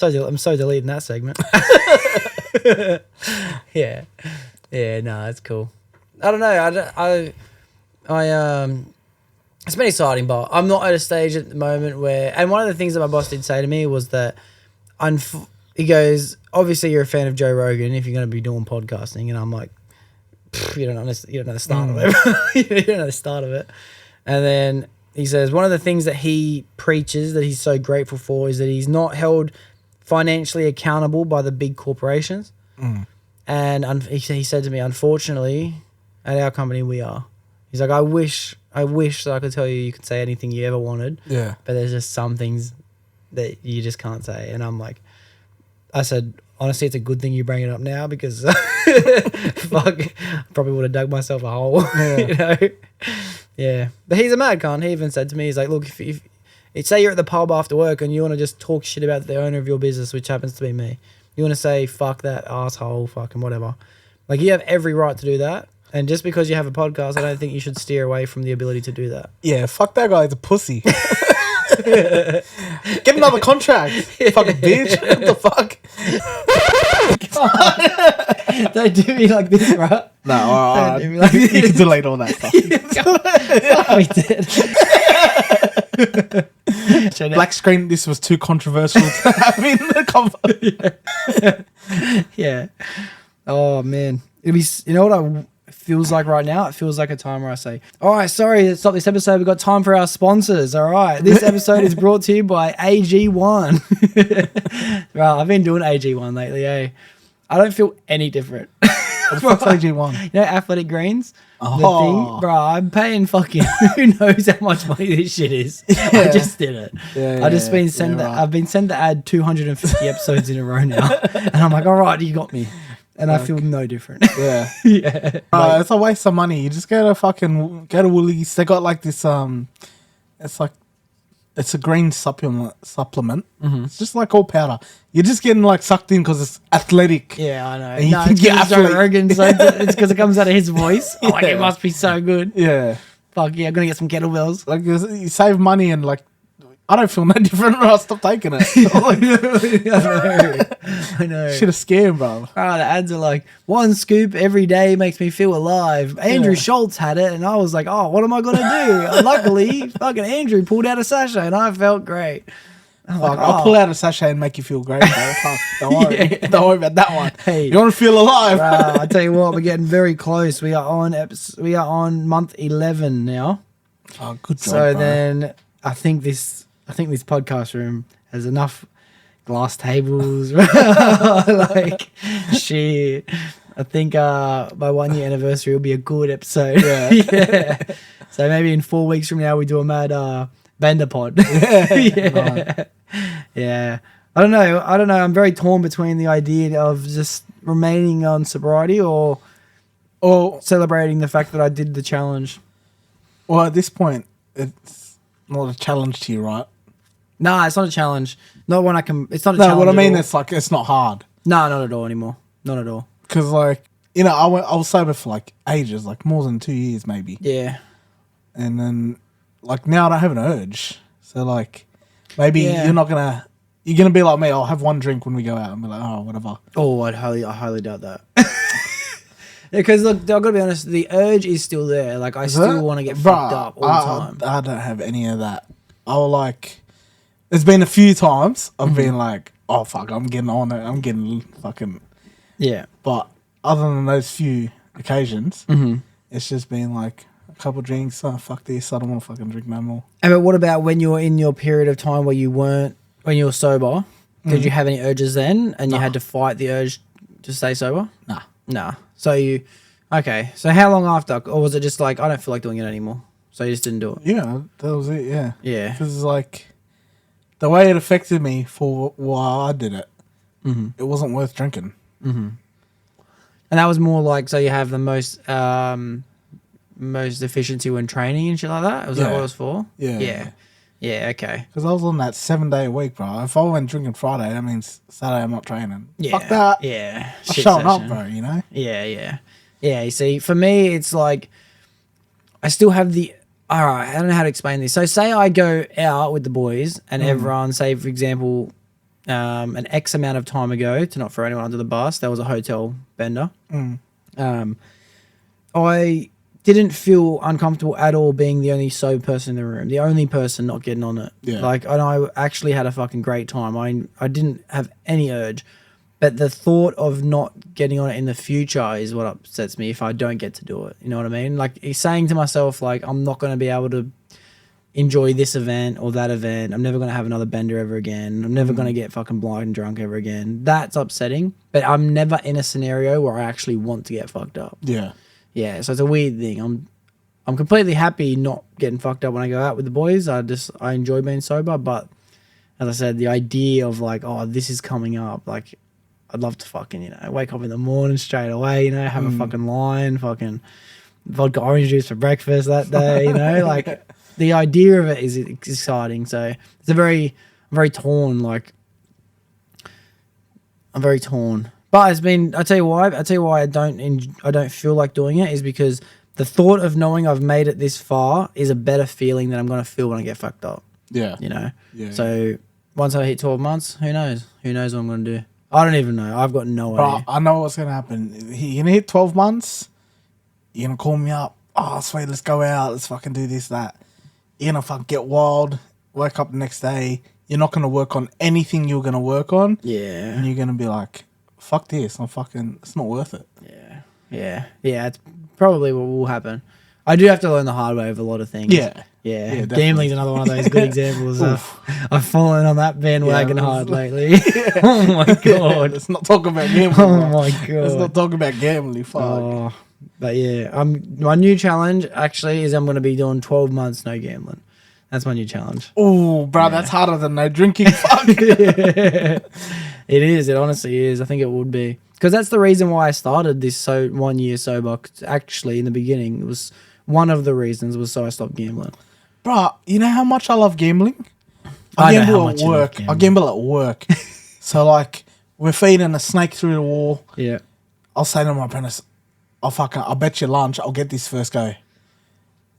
I'm so deleting that segment. Yeah. No, that's cool. I don't know. It's been exciting, but I'm not at a stage at the moment where. And one of the things that my boss did say to me was that, he goes, obviously you're a fan of Joe Rogan if you're going to be doing podcasting, and I'm like, you don't know the start of it. You don't know the start of it. And then he says one of the things that he preaches that he's so grateful for is that he's not held financially accountable by the big corporations. And he said to me, unfortunately, at our company we are. He's like, I wish that I could tell you could say anything you ever wanted. Yeah. But there's just some things that you just can't say. And I'm like, I said, honestly, it's a good thing you bring it up now because fuck, I probably would have dug myself a hole. Yeah. You know? Yeah. But he's a mad cunt. He even said to me, he's like, look, if say you're at the pub after work and you want to just talk shit about the owner of your business, which happens to be me. You want to say, fuck that asshole, fucking whatever. Like, you have every right to do that. And just because you have a podcast, I don't think you should steer away from the ability to do that. Yeah, fuck that guy. He's a pussy. Get another contract, fucking bitch. What the fuck? Don't do me like this, bro. No, alright. Do me like You can delete all that stuff. Black screen, this was too controversial to have in the convo. Yeah. Oh, man. It'll be, you know what it feels like right now? It feels like a time where I say, all right, sorry to stop this episode. We've got time for our sponsors. All right. This episode is brought to you by AG1. Right, I've been doing AG1 lately, eh? I don't feel any different. What's AG1? You know, Athletic Greens? The thing? Bro, I'm paying fucking who knows how much money this shit is. Yeah. I just did it. I've been sent the ad 250 episodes in a row now. And I'm like, all right, you got me. And I feel no different. Yeah. Yeah. It's a waste of money. You just go to Woolies. They got like this, it's a green supplement. Mm-hmm. It's just like all powder. You're just getting like sucked in because it's athletic. Yeah, I know. And you think you're Joe Rogan, so it's because it comes out of his voice. Yeah. Like, it must be so good. Yeah. Fuck yeah, I'm going to get some kettlebells. Like, you save money and like, I don't feel no different when I stop taking it. I know. Shit, a scam, bro. The ads are like, one scoop every day makes me feel alive. Andrew Schultz had it, and I was like, oh, what am I going to do? Luckily, fucking Andrew pulled out a sachet, and I felt great. I'll pull out a sachet and make you feel great, bro. Don't worry. Don't worry about that one. Hey, you want to feel alive? I tell you what, we're getting very close. We are on month 11 now. Oh, good job, So bro. then I think this podcast room has enough glass tables. Like, shit. I think my 1 year anniversary will be a good episode. Yeah. Yeah. So maybe in 4 weeks from now we do a mad bender pod. Yeah. Yeah. I don't know. I'm very torn between the idea of just remaining on sobriety or celebrating the fact that I did the challenge. Well, at this point, it's not a challenge to you, right? Nah, it's not a challenge. Not one I can. It's not a No, challenge. what I mean, at all. it's like it's not hard. No, not at all anymore. Not at all. Because like I was sober for like ages, like more than 2 years maybe. Yeah. And then like now I don't have an urge. So like maybe you're gonna be like me. I'll have one drink when we go out and be like, oh, whatever. Oh, I highly doubt that. Because look, I've got to be honest. The urge is still there. Like I still want to get fucked up all the time. I don't have any of that. I'll like. There's been a few times I've been like, oh fuck, I'm getting on it. I'm getting fucking. Yeah. But other than those few occasions, it's just been like a couple drinks. Oh fuck this! I don't want to fucking drink no more. And but what about when you're in your period of time where you were sober? Did you have any urges then, and you had to fight the urge to stay sober? Nah. So so how long after, or was it just like I don't feel like doing it anymore, so you just didn't do it? Yeah, that was it. Yeah. Yeah. Because like the way it affected me for why I did it, it wasn't worth drinking. And that was more like, so you have the most efficiency when training and shit like that? Was that what it was for? Yeah. Yeah, okay. Because I was on that 7 day a week, bro. If I went drinking Friday, that means Saturday I'm not training. Yeah. Fuck that. Yeah. I'm Shit showing up, session. bro, you know? Yeah. You see, for me, it's like, I still have all right, I don't know how to explain this. So say I go out with the boys and everyone, say, for example, an X amount of time ago, to not throw anyone under the bus, there was a hotel bender. I didn't feel uncomfortable at all being the only sober person in the room, the only person not getting on it. Yeah. Like, and I actually had a fucking great time. I didn't have any urge, but the thought of not getting on it in the future is what upsets me if I don't get to do it. You know what I mean? Like, saying to myself, like, I'm not going to be able to enjoy this event or that event. I'm never going to have another bender ever again. I'm never going to get fucking blind and drunk ever again. That's upsetting, but I'm never in a scenario where I actually want to get fucked up. Yeah. Yeah, so it's a weird thing. I'm completely happy not getting fucked up when I go out with the boys. I enjoy being sober, but as I said, the idea of like, oh, this is coming up, like, I'd love to fucking, wake up in the morning straight away, have a fucking line, fucking vodka orange juice for breakfast that day, like the idea of it is exciting. So it's very torn, like I'm very torn. But it's been, I tell you why I don't feel like doing it is because the thought of knowing I've made it this far is a better feeling than I'm going to feel when I get fucked up. Yeah. Yeah. So once I hit 12 months, who knows? Who knows what I'm going to do? I don't even know. I've got no idea. I know what's going to happen. You're going to hit 12 months. You're going to call me up. Oh, sweet, let's go out. Let's fucking do this, that. You're going to fucking get wild. Wake up the next day. You're not going to work on anything you're going to work on. Yeah. And you're going to be like, fuck this. It's not worth it. Yeah. It's probably what will happen. I do have to learn the hard way of a lot of things. Yeah. Gambling's another one of those good examples. I've fallen on that bandwagon hard lately. Oh my god. Let's not talk about gambling. Oh my god. Let's not talk about gambling. Fuck. Oh, but yeah, my new challenge actually is I'm going to be doing 12 months no gambling. That's my new challenge. Oh, bro, that's harder than no drinking. Fuck. It is. It honestly is. I think it would be. Because that's the reason why I started this 1 year sober. 'Cause actually, in the beginning, it was one of the reasons was so I stopped gambling. Bro, you know how much I love gambling? I know how gamble much at you love work. gambling. I gamble at work. So, like, we're feeding a snake through the wall. Yeah. I'll say to my apprentice, I'll bet you lunch, I'll get this first go.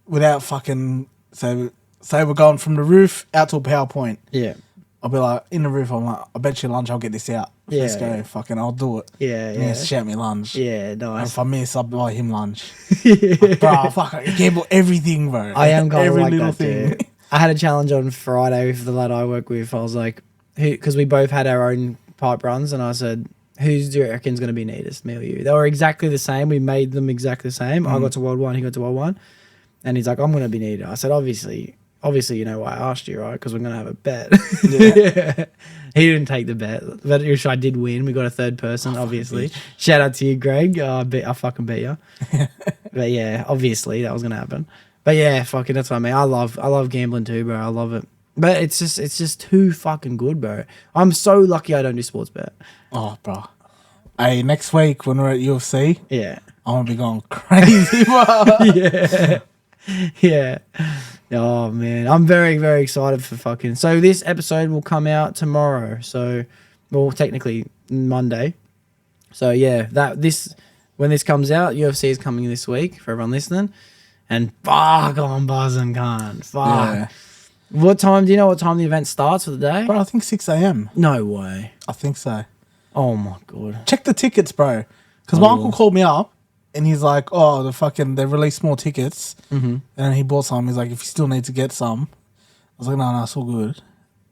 Without fucking... So, say we're going from the roof out to a PowerPoint. Yeah. I'll be like, in the roof, I'm like, I bet you lunch, I'll get this out. Yeah, First go, yeah. fucking, I'll do it. Yeah, And yeah. he'll shout me lunch. Yeah, And nice. if I miss, I'll buy him lunch. Like, bro, fuck, I gamble everything, bro. I am kind of Every like little that too. I had a challenge on Friday with the lad I work with. I was like, because we both had our own pipe runs, and I said, who do you reckon's going to be neatest, me or you? They were exactly the same. We made them exactly the same. I got to World 1, he got to World 1. And he's like, I'm going to be neater. I said, obviously, you know why I asked you, right? Because we're going to have a bet. Yeah. He didn't take the bet, but I did win. We got a third person, obviously. Shout out to you, Greg. I fucking beat you. But yeah, obviously that was going to happen. But yeah, fucking that's what I mean. I love gambling too, bro. I love it. But it's just too fucking good, bro. I'm so lucky I don't do sports bet. Oh, bro. Hey, next week when we're at UFC, Yeah. I'm going to be going crazy, bro. Yeah. Oh man, I'm very, very excited for fucking. So this episode will come out tomorrow. So, well, technically Monday. So yeah, when this comes out, UFC is coming this week for everyone listening. And fuck, I'm buzzing, cunt. Fuck. Yeah. What time? Do you know what time the event starts for the day? Bro, I think 6 a.m. No way. I think so. Oh my god. Check the tickets, bro. Because my uncle called me up and he's like, "Oh, they released more tickets." Mm-hmm. And he bought some. He's like, "If you still need to get some," I was like, "No, it's all good.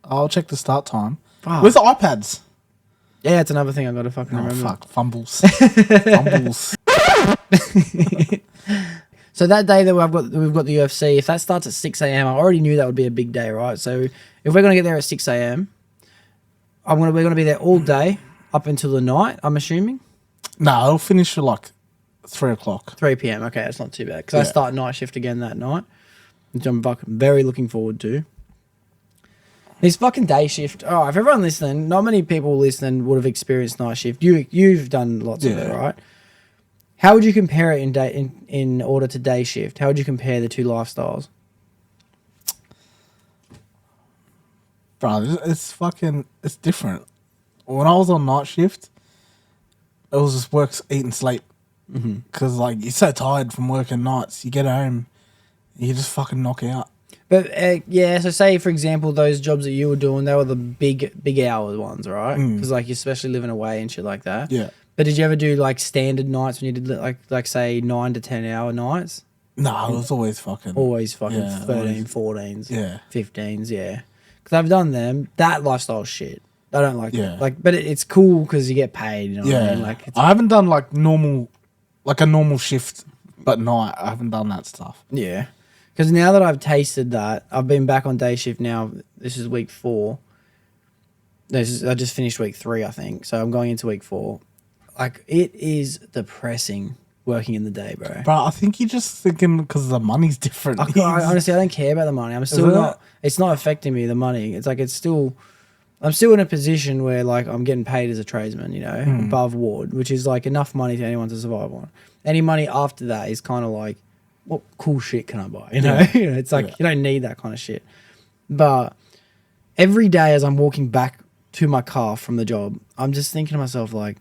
I'll check the start time." Fuck. Where's the iPads? Yeah, it's another thing I gotta fucking remember. Fuck, fumbles. Fumbles. So that day that we've got the UFC, if that starts at 6 a.m., I already knew that would be a big day, right? So if we're gonna get there at 6 a.m., we're gonna be there all day up until the night. I'm assuming. No, it'll finish at like 3 o'clock. 3 p.m. Okay, that's not too bad because I start night shift again that night, which I'm fucking very looking forward to. This fucking day shift. Oh, if everyone listening, not many people listening would have experienced night shift. You've done lots of it, right? How would you compare it in order to day shift? How would you compare the two lifestyles? Bro, it's different. When I was on night shift, it was just work, eat and sleep. Because like you're so tired from working nights, you get home, you just fucking knock out. But so say for example, those jobs that you were doing, they were the big hours ones, right? Because like you're especially living away and shit like that. Yeah. But did you ever do like standard nights when you did like say 9 to 10 hour nights? No, it was always fucking 13, 14s, 15s, yeah. Because I've done them. That lifestyle shit. I don't like it. Like, but it's cool because you get paid. You know what I mean? Like, I haven't done like a normal shift, but night. I haven't done that stuff. Yeah. Because now that I've tasted that, I've been back on day shift now. This is week 4. I just finished week 3, I think. So I'm going into week 4. Like, it is depressing working in the day, bro. Bro, I think you're just thinking because the money's different. Honestly, I don't care about the money. I'm still not. It's not affecting me, the money. It's like I'm still in a position where like I'm getting paid as a tradesman, you know, above ward, which is like enough money to anyone to survive on. Any money after that is kind of like, what cool shit can I buy? You know, it's like you don't need that kind of shit. But every day as I'm walking back to my car from the job, I'm just thinking to myself like,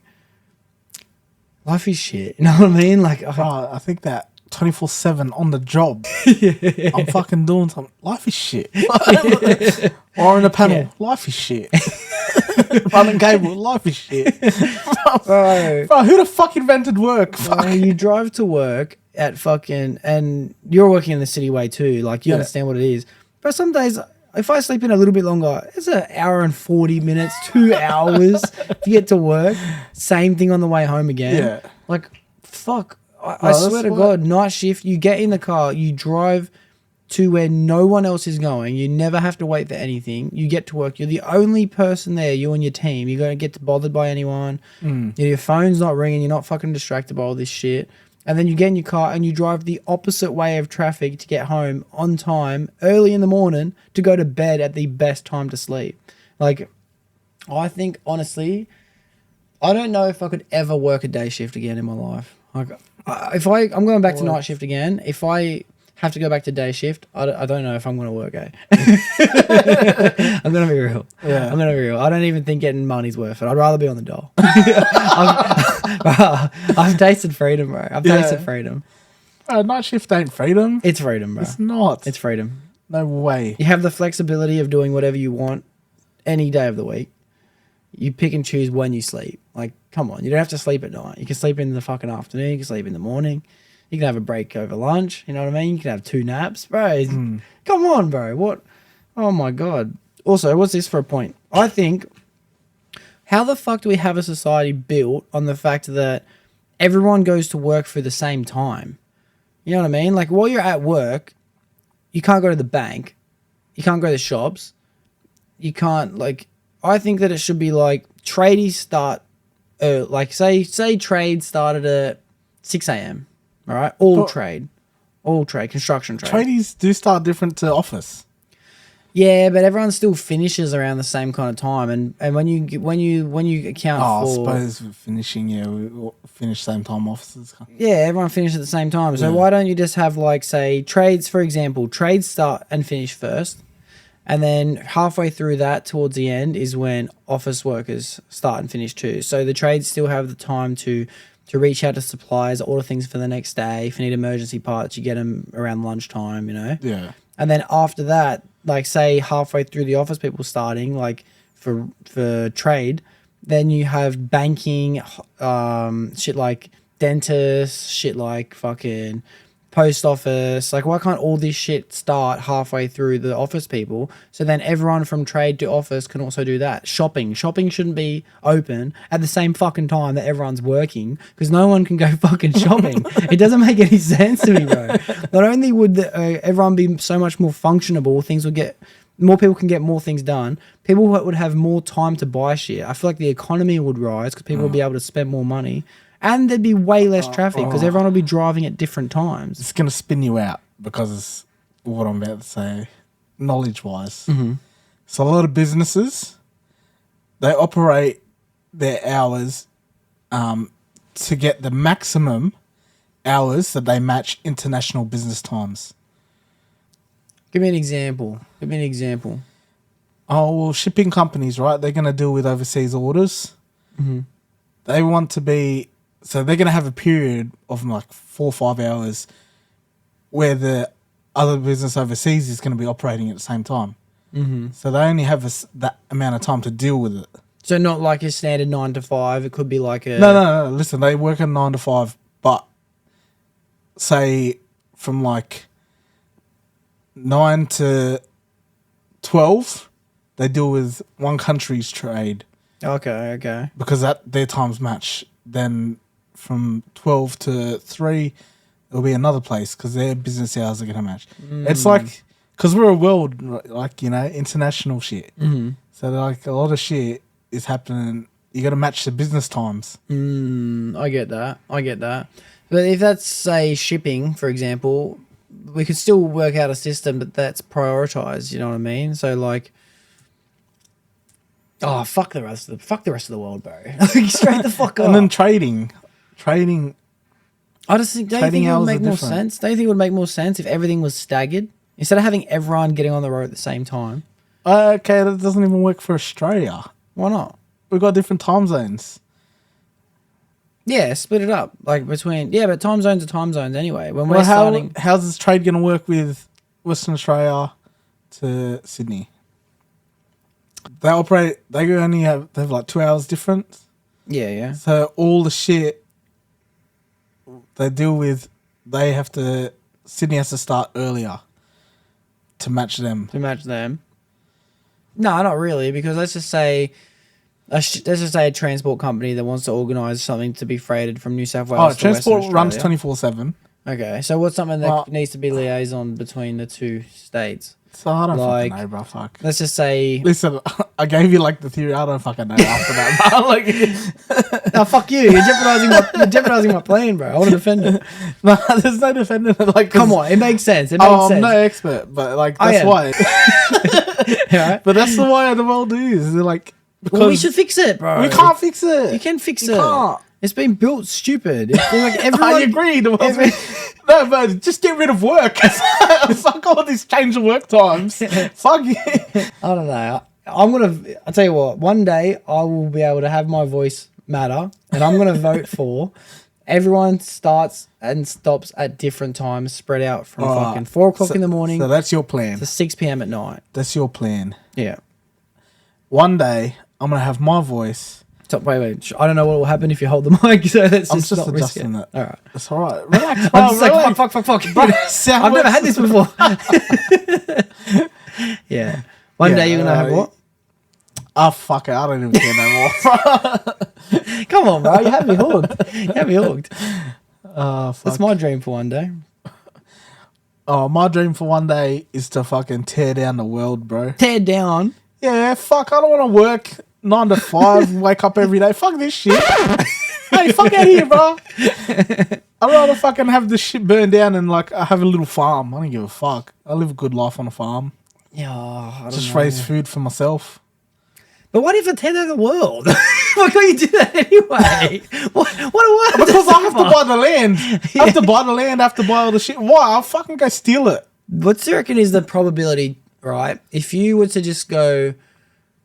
life is shit. You know what I mean? Like, I think that 24/7 on the job, I'm fucking doing something. Life is shit. Or in a panel, life is shit. Running cable, life is shit. Bro, who the fuck invented work? You drive to work at fucking, and you're working in the city way too. Like, you understand what it is. But some days, if I sleep in a little bit longer, it's an hour and 40 minutes, 2 hours to get to work. Same thing on the way home again. Yeah. Like, fuck. I swear to God, night shift, you get in the car, you drive to where no one else is going. You never have to wait for anything. You get to work. You're the only person there, you and your team. You're going to get bothered by anyone. Your phone's not ringing. You're not fucking distracted by all this shit. And then you get in your car and you drive the opposite way of traffic to get home on time, early in the morning, to go to bed at the best time to sleep. Like, I think, honestly, I don't know if I could ever work a day shift again in my life. Like, I'm going back to night shift again. If I have to go back to day shift, I don't know if I'm going to work, I'm going to be real. Yeah. I'm going to be real. I don't even think getting money's worth it. I'd rather be on the dole. I've tasted freedom, bro. I've tasted freedom. Night shift ain't freedom. It's freedom, bro. It's not. It's freedom. No way. You have the flexibility of doing whatever you want any day of the week. You pick and choose when you sleep. Like, come on. You don't have to sleep at night. You can sleep in the fucking afternoon. You can sleep in the morning. You can have a break over lunch. You know what I mean? You can have 2 naps. Bro, come on, bro. What? Oh, my God. Also, what's this for a point? I think, how the fuck do we have a society built on the fact that everyone goes to work for the same time? You know what I mean? Like, while you're at work, you can't go to the bank. You can't go to the shops. You can't, like... I think that it should be like tradies start, like say trade started at 6 a.m. All right, all trade, construction trade. Tradies do start different to office. Yeah, but everyone still finishes around the same kind of time, and when you account I for, suppose finishing, we all finish same time offices. yeah, everyone finishes at the same time. So why don't you just have like, say, trades, for example, trades start and finish first, and then halfway through that towards the end is when office workers start and finish too. So the trades still have the time to reach out to suppliers, order things for the next day. If you need emergency parts, you get them around lunchtime, Yeah. And then after that, like say halfway through the office people starting, like for trade, then you have banking, shit like dentists, shit like fucking post office. Like, why can't all this shit start halfway through the office people? So then everyone from trade to office can also do that. Shopping shouldn't be open at the same fucking time that everyone's working, because no one can go fucking shopping. It doesn't make any sense to me, bro. Not only would everyone be so much more functionable, things would get more people can get more things done. People would have more time to buy shit. I feel like the economy would rise because people would be able to spend more money. And there'd be way less traffic because everyone will be driving at different times. It's going to spin you out because of what I'm about to say, knowledge-wise. Mm-hmm. So a lot of businesses, they operate their hours to get the maximum hours that they match international business times. Give me an example. Oh, well, shipping companies, right? They're going to deal with overseas orders. Mm-hmm. They want to be... So they're going to have a period of like 4 or 5 hours where the other business overseas is going to be operating at the same time. Mm-hmm. So they only have that amount of time to deal with it. So not like a standard 9 to 5. It could be like a... No. Listen, they work a 9 to 5, but say from like 9 to 12, they deal with one country's trade. Okay. Because their times match. Then from 12 to 3, it'll be another place because their business hours are going to match. It's like, because we're a world, like, international shit. Mm-hmm. So like a lot of shit is happening. You got to match the business times. I get that. But if that's, say, shipping, for example, we could still work out a system, but that's prioritized. You know what I mean? So like, oh, fuck the rest of the world, bro. Straight the fuck up. And then trading. I just think, don't you think it would make more sense? Don't you think it would make more sense if everything was staggered instead of having everyone getting on the road at the same time? Okay, that doesn't even work for Australia. Why not? We've got different time zones. Yeah, split it up like between. Yeah, but time zones are time zones anyway. When we're starting, how's this trade going to work with Western Australia to Sydney? They have like 2 hours difference. Yeah. So all the shit they deal with, Sydney has to start earlier to match them. No, not really, because let's just say a transport company that wants to organise something to be freighted from New South Wales to Western Australia. Transport runs 24/7. Okay, so what's something that needs to be liaison between the two states? So I don't fucking know, bro. Fuck. Let's just say... Listen, I gave you like the theory. I don't fucking know after that. Bro. Like, no, fuck you. You're jeopardising my plan, bro. I want to defend it. No, there's no defending it. Like, come on, it makes sense. I'm no expert, but like that's why. Right? But that's the way the world is. They're like, well, we should fix it, bro. We can't fix it. You can fix it. Can't. It's been built stupid. It's like everyone... I agree. No, but just get rid of work. Fuck all these change of work times. Fuck you. I don't know. I'll tell you what, one day I will be able to have my voice matter, and I'm going to vote for everyone starts and stops at different times, spread out from fucking 4 o'clock in the morning. So that's your plan. To 6 p.m. at night. That's your plan. Yeah. One day I'm going to have my voice. Wait. I don't know what will happen if you hold the mic, so let's I'm just just not risk it. adjusting it. All right. That's all right. Relax, I'm just like, fuck. Bro, I've never had this before. Yeah. One day you're going to have what? Oh, fuck it. I don't even care no more. Come on, bro. You have me hooked. Fuck. That's my dream for one day. Oh, my dream for one day is to fucking tear down the world, bro. Tear down? Yeah, fuck. I don't want to work 9 to 5, wake up every day. Fuck this shit. Hey, fuck out of here, bro. I'd rather fucking have this shit burned down and like I have a little farm. I don't give a fuck. I live a good life on a farm. Yeah, I don't Just know. raise food for myself. But what if it's the end of the world? Why can't you do that anyway? What Because I have to buy the land. I have to buy the land. I have to buy all the shit. Why? I'll fucking go steal it. What do you reckon is the probability, right? If you were to just go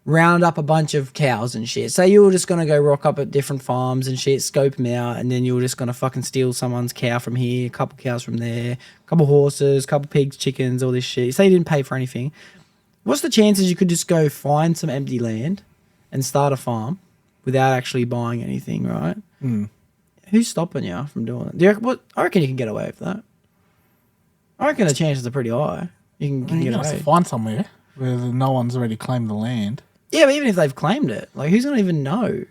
round up a bunch of cows and shit, say you were just going to go rock up at different farms and shit, scope them out, and then you were just going to fucking steal someone's cow from here, a couple cows from there, a couple horses, a couple pigs, chickens, all this shit. Say you didn't pay for anything. What's the chances you could just go find some empty land and start a farm without actually buying anything, right? Who's stopping you from doing it? I reckon you can get away with that. I reckon the chances are pretty high. You can get have away. to find somewhere where no one's already claimed the land. Yeah, but even if they've claimed it, like, who's going to even know?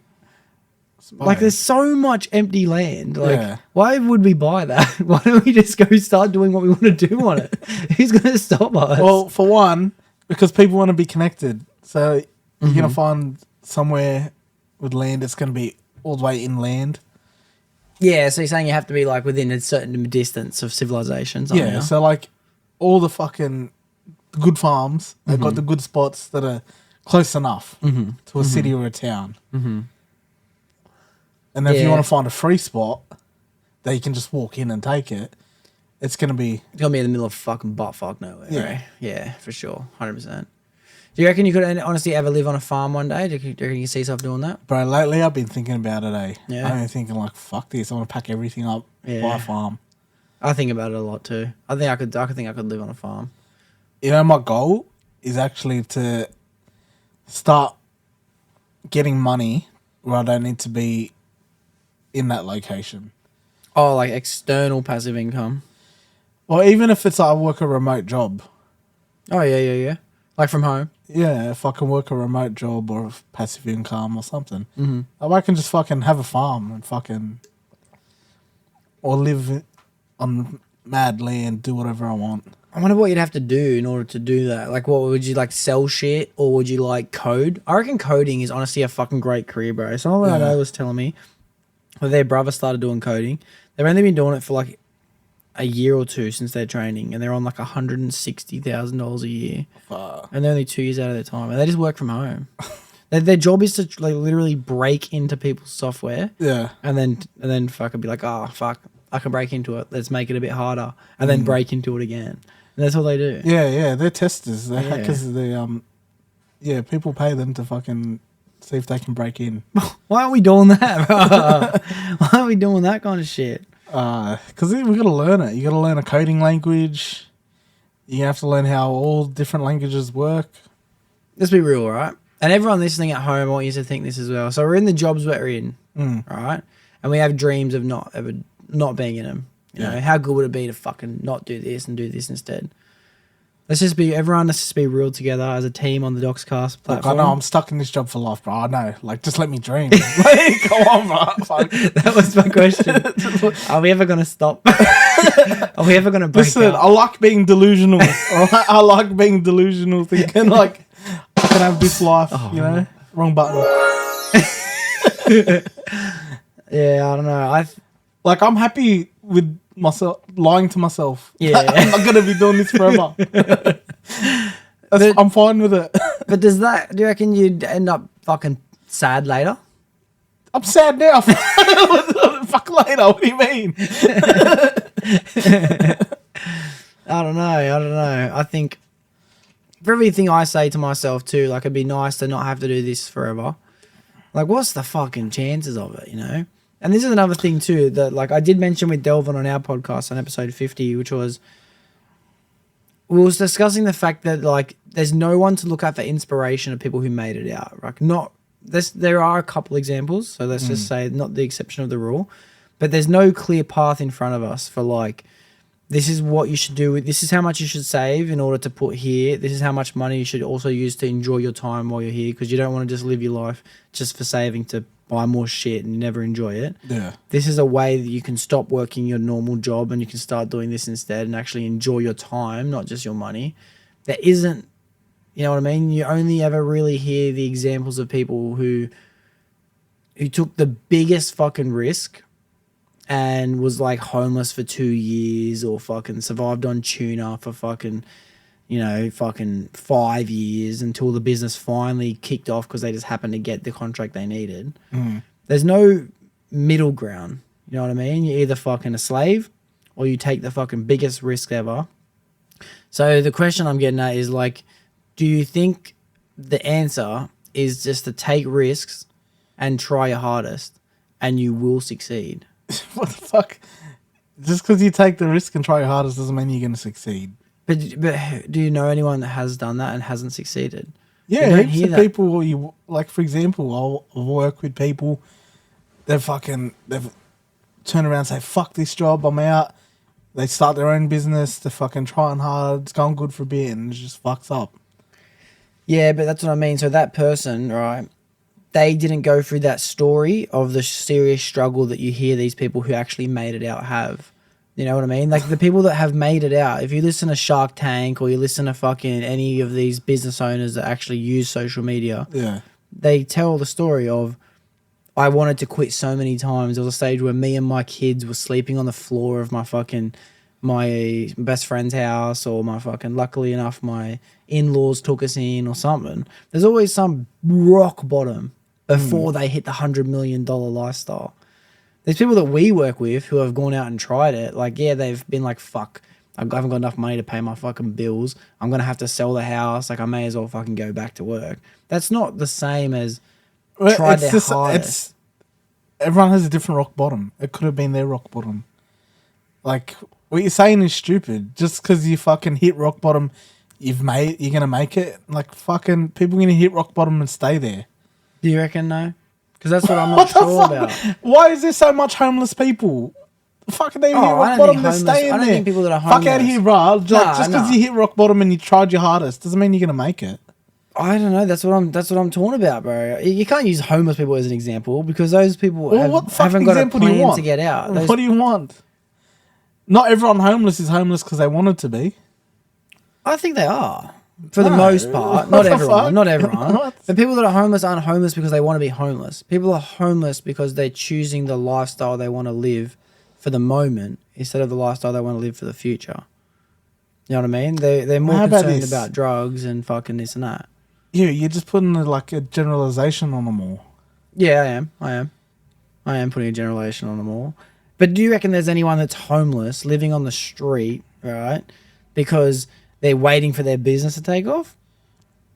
Like, there's so much empty land. Like, why would we buy that? Why don't we just go start doing what we want to do on it? Who's going to stop us? Well, for one, because people want to be connected. So you're going to find somewhere with land that's going to be all the way inland. Yeah, so you're saying you have to be, like, within a certain distance of civilizations. Yeah, so, like, all the fucking good farms, they've got the good spots that are close enough to a city or a town. And then if you want to find a free spot that you can just walk in and take it, it's going to be... It's going to be in the middle of fucking buttfuck nowhere, right? Yeah, for sure. 100%. Do you reckon you could honestly ever live on a farm one day? Do you reckon you see yourself doing that? Bro, lately I've been thinking about it, eh? Yeah. I've been thinking, like, fuck this. I want to pack everything up, buy a farm. I think about it a lot too. I think I could live on a farm. You know, my goal is actually to start getting money where I don't need to be in that location. Oh, like external passive income. Well, even if it's like I work a remote job. Oh, yeah. Like from home. Yeah, if I can work a remote job or a passive income or something. I can just fucking have a farm and fucking... Or live on mad land, do whatever I want. I wonder what you'd have to do in order to do that. Like, what would you, like, sell shit, or would you, like, code? I reckon coding is honestly a fucking great career, bro. Someone I know was telling me that their brother started doing coding. They've only been doing it for, like, a year or two since their training, and they're on, like, $160,000 a year. Fuck. And they're only 2 years out of their time, and they just work from home. Their job is to, like, literally break into people's software. Yeah. And then fucking be like, oh, fuck, I can break into it. Let's make it a bit harder. And then break into it again. And that's all they do. Yeah, they're testers. They're hackers. They, people pay them to fucking see if they can break in. Why aren't we doing that, bro? Why aren't we doing that kind of shit? Because we got to learn it. You got to learn a coding language. You have to learn how all different languages work. Let's be real, right? And everyone listening at home, I want you to think this as well. So we're in the jobs we're in, right? And we have dreams of not being in them. You know, how good would it be to fucking not do this and do this instead? Let's just be real together as a team on the Doxcast platform. Look, I know I'm stuck in this job for life, bro. I know. Like, just let me dream. Like, come on, bro. Fuck. That was my question. Are we ever going to stop? Are we ever going to break Listen, up? I like being delusional. All right? I like being delusional, thinking like I can have this life. You know, wrong button. Yeah, I don't know. I'm happy with myself, lying to myself. Yeah. I'm not gonna be doing this forever. I'm fine with it. But do you reckon you'd end up fucking sad later? I'm sad now. Fuck later. What do you mean? I don't know. I think for everything I say to myself too, like, it'd be nice to not have to do this forever. Like, what's the fucking chances of it, you know? And this is another thing too that, like, I did mention with Delvin on our podcast on episode 50, which was we was discussing the fact that, like, there's no one to look at for inspiration of people who made it out. Like, there are a couple examples, so let's just say not the exception of the rule, but there's no clear path in front of us for, like, this is what you should do. This is how much you should save in order to put here. This is how much money you should also use to enjoy your time while you're here, because you don't want to just live your life just for saving to buy more shit and you never enjoy it. Yeah. This is a way that you can stop working your normal job and you can start doing this instead and actually enjoy your time, not just your money. There isn't, you know what I mean? You only ever really hear the examples of people who took the biggest fucking risk and was, like, homeless for 2 years, or fucking survived on tuna for fucking, fucking 5 years until the business finally kicked off because they just happened to get the contract they needed. There's no middle ground. You know what I mean? You're either fucking a slave or you take the fucking biggest risk ever. So the question I'm getting at is like, do you think the answer is just to take risks and try your hardest and you will succeed? What the fuck? Just because you take the risk and try your hardest doesn't mean you're going to succeed. But do you know anyone that has done that and hasn't succeeded? Yeah, heaps of people. You like, for example, I'll work with people. They've turned around and say, "Fuck this job, I'm out." They start their own business. They're fucking trying hard. It's going good for a bit, and it just fucks up. Yeah, but that's what I mean. So that person, right? They didn't go through that story of the serious struggle that you hear these people who actually made it out have. You know what I mean? Like the people that have made it out, if you listen to Shark Tank or you listen to fucking any of these business owners that actually use social media, they tell the story of, I wanted to quit so many times. There was a stage where me and my kids were sleeping on the floor of my best friend's house, or luckily enough, my in-laws took us in or something. There's always some rock bottom before they hit the $100 million lifestyle. There's people that we work with who have gone out and tried it. Like, yeah, they've been like, fuck, I haven't got enough money to pay my fucking bills. I'm going to have to sell the house. Like, I may as well fucking go back to work. That's not the same as try their hardest. Everyone has a different rock bottom. It could have been their rock bottom. Like, what you're saying is stupid. Just because you fucking hit rock bottom, you're going to make it. Like, fucking people are going to hit rock bottom and stay there. Do you reckon, no? Because that's what I'm not sure about. Why is there so much homeless people? Fucking they hit rock bottom, they're staying there. I don't think people that are homeless. Fuck out of here, bro. Just because you hit rock bottom and you tried your hardest doesn't mean you're going to make it. I don't know. That's what I'm torn about, bro. You can't use homeless people as an example because those people haven't got a plan to get out. What do you want? Not everyone homeless is homeless because they wanted to be. I think they are. For the most part. Not everyone. Not everyone. The people that are homeless aren't homeless because they want to be homeless. People are homeless because they're choosing the lifestyle they want to live for the moment instead of the lifestyle they want to live for the future. You know what I mean? They're more concerned about drugs and fucking this and that. Yeah, you're just putting like a generalization on them all. Yeah, I am putting a generalization on them all. But do you reckon there's anyone that's homeless, living on the street, right, because they're waiting for their business to take off?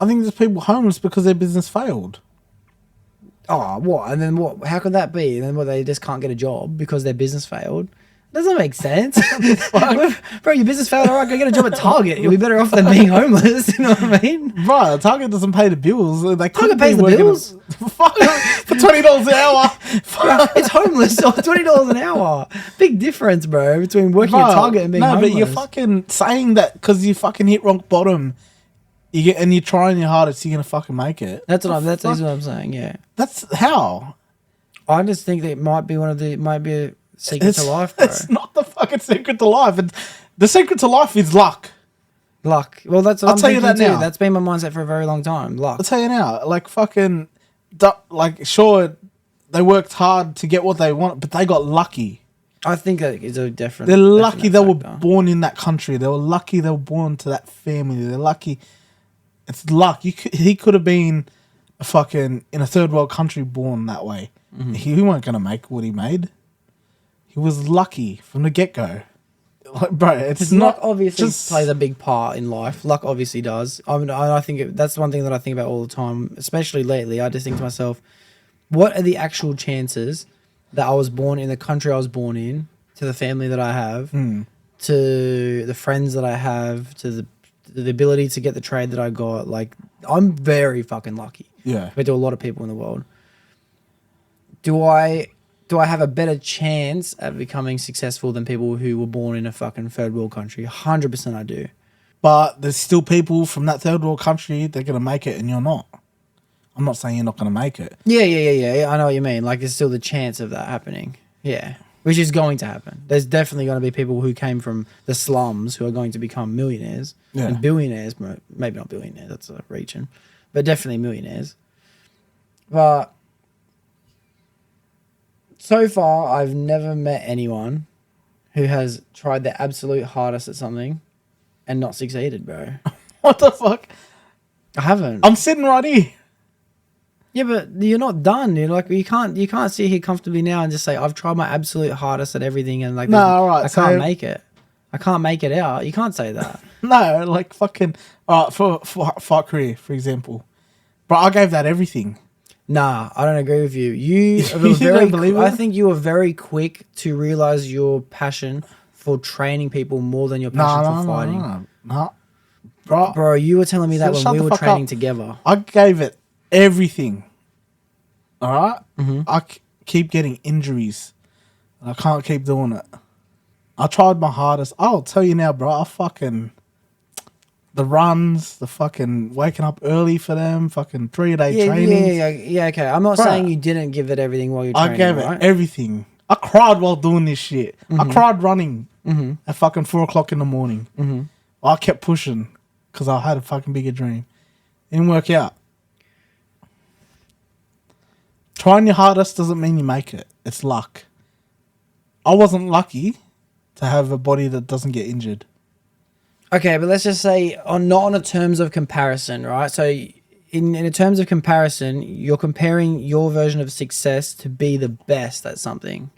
I think there's people homeless because their business failed. Oh, what? And then what? How could that be? And then what, they just can't get a job because their business failed? Doesn't make sense. Bro, your business failed. All right, go get a job at Target. You'll be better off than being homeless. You know what I mean? Right, Target doesn't pay the bills. Target pays the bills? For $20 an hour. Bro, it's homeless, so $20 an hour. Big difference, bro, between working at Target and being homeless. No, but you're fucking saying that because you fucking hit rock bottom, and you're trying your hardest, you're going to fucking make it. That's what I'm saying, yeah. That's how. I just think that it might be a secret to life, bro. It's not the fucking secret to life. The secret to life is luck. Luck. Well, that's what I'll tell you that now. That's been my mindset for a very long time. Luck. I'll tell you now. Like fucking, sure, they worked hard to get what they want, but they got lucky. I think that is a different. They're lucky they were born in that country. They were lucky they were born to that family. They're lucky. It's luck. He could have been in a third world country born that way. Mm-hmm. He weren't going to make what he made. He was lucky from the get-go. Like, bro, it's luck obviously plays a big part in life. Luck obviously does. I mean, I think that's one thing that I think about all the time, especially lately. I just think to myself, what are the actual chances that I was born in the country I was born in, to the family that I have, to the friends that I have, to the ability to get the trade that I got? Like, I'm very fucking lucky. Yeah. Compared to a lot of people in the world. Do I have a better chance at becoming successful than people who were born in a fucking third world country? 100% I do. But there's still people from that third world country, they're going to make it and you're not. I'm not saying you're not going to make it. Yeah. I know what you mean. Like, there's still the chance of that happening. Yeah. Which is going to happen. There's definitely going to be people who came from the slums who are going to become millionaires and billionaires. Maybe not billionaires, that's a reaching. But definitely millionaires. But so far, I've never met anyone who has tried their absolute hardest at something and not succeeded, bro. What the fuck? I haven't. I'm sitting right here. Yeah, but you're not done. You're like you can't sit here comfortably now and just say I've tried my absolute hardest at everything and like No, all right, I can't make it. I can't make it out. You can't say that. No, like fucking. For fight career, for example, bro, I gave that everything. Nah, I don't agree with you. You were don't believe it? I think you were very quick to realize your passion for training people more than your passion for fighting. No. Bro, you were telling me that when shut we the were fuck training up. together. I gave it everything. All right? Mm-hmm. I keep getting injuries. And I can't keep doing it. I tried my hardest. I'll tell you now, bro. The runs, the fucking waking up early for them, fucking 3-day training. Yeah, okay. I'm not saying you didn't give it everything while you're training, I gave it everything. I cried while doing this shit. I cried running at fucking 4 o'clock in the morning. I kept pushing because I had a fucking bigger dream. It didn't work out. Trying your hardest doesn't mean you make it. It's luck. I wasn't lucky to have a body that doesn't get injured. Okay, but let's just say not on a terms of comparison, right? So in a terms of comparison, you're comparing your version of success to be the best at something,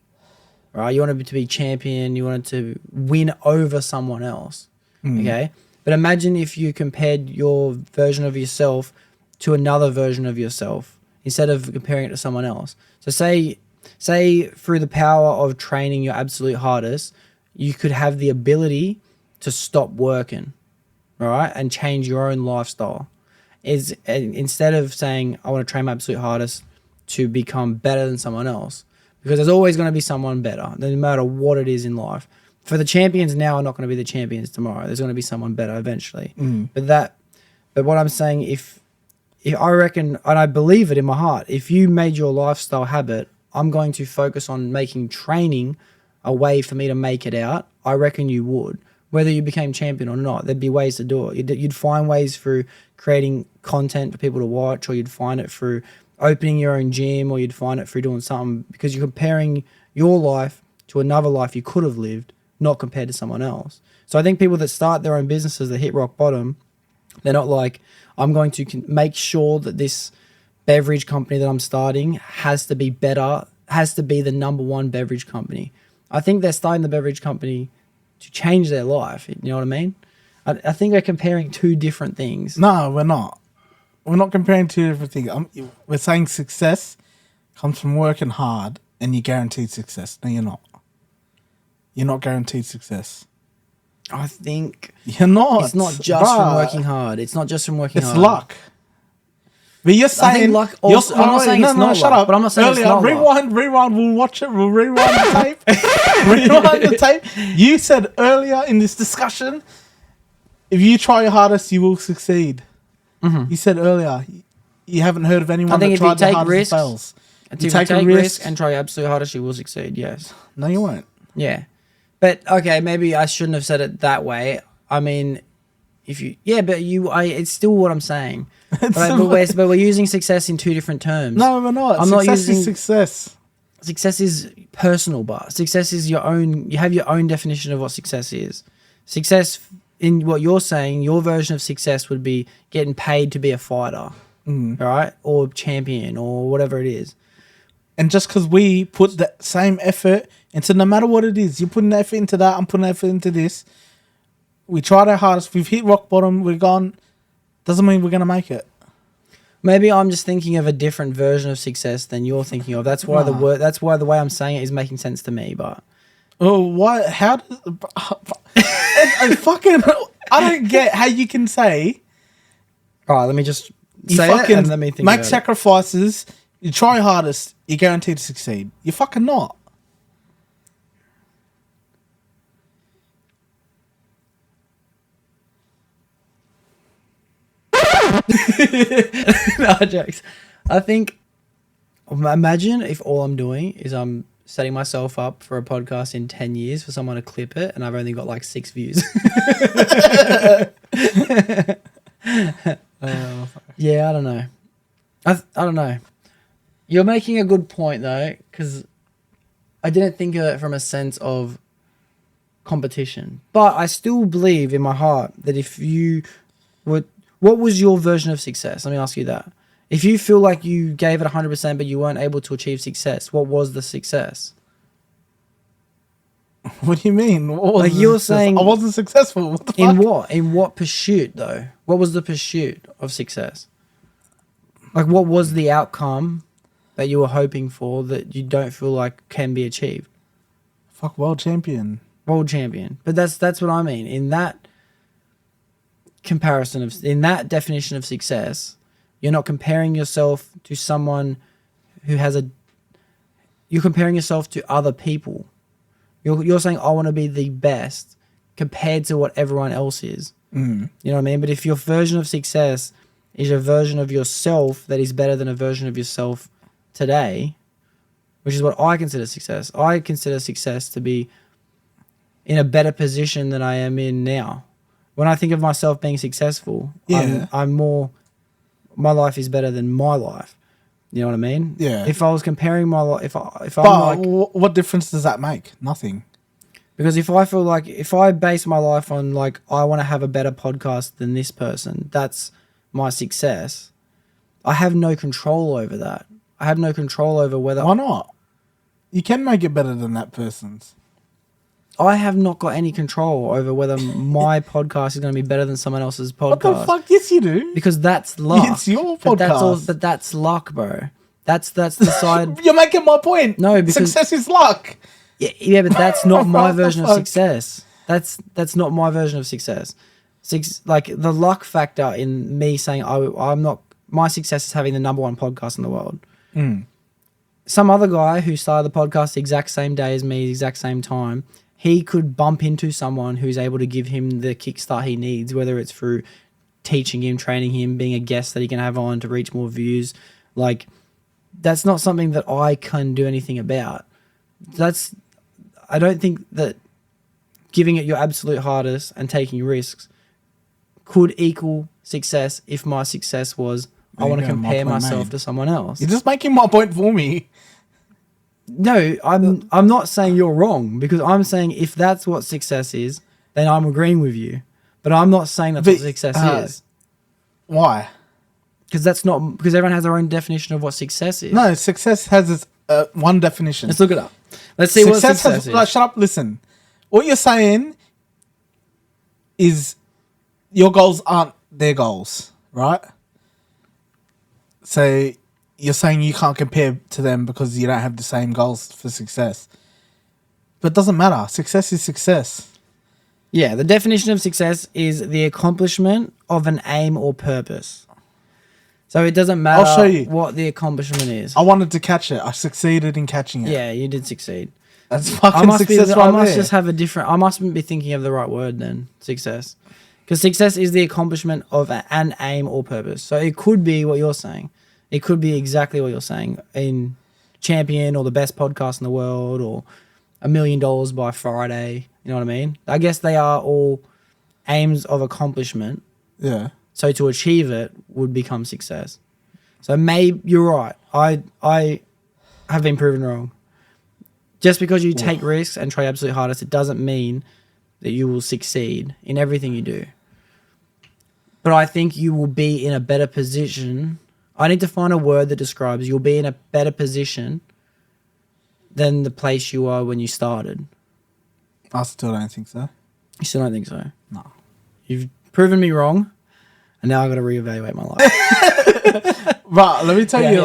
right? You want to be champion. You wanted to win over someone else, okay? But imagine if you compared your version of yourself to another version of yourself instead of comparing it to someone else. So say through the power of training your absolute hardest, you could have the ability to stop working, all right, and change your own lifestyle. Instead of saying, I want to train my absolute hardest to become better than someone else, because there's always going to be someone better, no matter what it is in life. For the champions now are not going to be the champions tomorrow. There's going to be someone better eventually. But what I'm saying, if I reckon, and I believe it in my heart, if you made your lifestyle habit, I'm going to focus on making training a way for me to make it out, I reckon you would. Whether you became champion or not, there'd be ways to do it. You'd find ways through creating content for people to watch, or you'd find it through opening your own gym, or you'd find it through doing something, because you're comparing your life to another life you could have lived, not compared to someone else. So I think people that start their own businesses that hit rock bottom, they're not like, I'm going to make sure that this beverage company that I'm starting has to be better, has to be the number one beverage company. I think they're starting the beverage company to change their life. You know what I mean? I think we're comparing two different things. No, we're not. We're not comparing two different things. We're saying success comes from working hard and you're guaranteed success. No, you're not. You're not guaranteed success. I think you're not. It's not just from working hard. It's not just from working hard. It's luck. But you're saying luck also, I'm not saying it's not shut luck, up. but I'm not saying Earlier, it's not luck. rewind. We'll watch it. We'll rewind the tape. Rewind the tape. You said earlier in this discussion, if you try your hardest, you will succeed. You said earlier, you haven't heard of anyone that tried their hardest and fails. If you take a risk and try your absolute hardest, you will succeed. Yes. No, you won't. Yeah, but okay, maybe I shouldn't have said it that way. I mean, it's still what I'm saying. But we're using success in two different terms. No, we're not. Success is success. Success is personal, but success is your own. You have your own definition of what success is. Success, in what you're saying, your version of success would be getting paid to be a fighter, all right, or champion, or whatever it is. And just because we put the same effort into, no matter what it is, you're putting effort into that, I'm putting effort into this. We tried our hardest. We've hit rock bottom. We're gone. Doesn't mean we're gonna make it. Maybe I'm just thinking of a different version of success than you're thinking of. That's why That's why the way I'm saying it is making sense to me. But why? How does? I don't get how you can say. All right, let me just say it and let me think. Make sacrifices. You try hardest. You're guaranteed to succeed. You're fucking not. No jokes. I think. Imagine if all I'm doing is I'm setting myself up for a podcast in 10 years for someone to clip it, and I've only got like 6 views. Yeah, I don't know. I don't know. You're making a good point though, because I didn't think of it from a sense of competition, but I still believe in my heart that if you What was your version of success? Let me ask you that. If you feel like you gave it 100% but you weren't able to achieve success, what was the success? What do you mean? What was like you're saying, I wasn't successful. What the fuck? In what? In what pursuit though? What was the pursuit of success? Like what was the outcome that you were hoping for that you don't feel like can be achieved? Fuck, world champion. World champion. But that's what I mean. In that comparison in that definition of success, you're not comparing yourself to someone who has you're comparing yourself to other people. You're saying I want to be the best compared to what everyone else is. You know what I mean? But if your version of success is a version of yourself that is better than a version of yourself today, which is what I consider success. I consider success to be in a better position than I am in now. When I think of myself being successful, I'm more, my life is better than my life. You know what I mean? Yeah. If I was comparing my life, what difference does that make? Nothing. Because if I feel like, if I base my life on like, I want to have a better podcast than this person, that's my success. I have no control over that. I have no control over whether... Why not? You can make it better than that person's. I have not got any control over whether my podcast is going to be better than someone else's podcast. What the fuck? Yes, you do. Because that's luck. It's your podcast. But that's luck, bro. That's the side... You're making my point. No, because... Success is luck. Yeah, but that's not my version of success. That's not my version of success. Like, the luck factor in me saying I'm not... My success is having the #1 podcast in the world. Some other guy who started the podcast the exact same day as me, the exact same time... He could bump into someone who's able to give him the kickstart he needs, whether it's through teaching him, training him, being a guest that he can have on to reach more views. Like, that's not something that I can do anything about. I don't think that giving it your absolute hardest and taking risks could equal success if my success was, I want to compare myself to someone else. You're just making my point for me. No, I'm not saying you're wrong, because I'm saying if that's what success is, then I'm agreeing with you. But I'm not saying that's what success is. Why? Because everyone has their own definition of what success is. No, success has its one definition. Let's look it up. Let's see what success is. Like, shut up, listen. What you're saying is your goals aren't their goals, right? So you're saying you can't compare to them because you don't have the same goals for success. But it doesn't matter. Success is success. Yeah, the definition of success is the accomplishment of an aim or purpose. So it doesn't matter I'll show you what the accomplishment is. I wanted to catch it. I succeeded in catching it. Yeah, you did succeed. That's fucking success right there. I mustn't be thinking of the right word then, success. Because success is the accomplishment of an aim or purpose. So it could be what you're saying. It could be exactly what you're saying in champion or the best podcast in the world or $1 million by Friday. You know what I mean? I guess they are all aims of accomplishment. Yeah. So to achieve it would become success. So maybe you're right. I have been proven wrong. Just because you take risks and try your absolute hardest, it doesn't mean that you will succeed in everything you do. But I think you will be in a better position. I need to find a word that describes you'll be in a better position than the place you are when you started. I still don't think so. You still don't think so? No. You've proven me wrong, and now I've got to reevaluate my life. Right, let me tell you,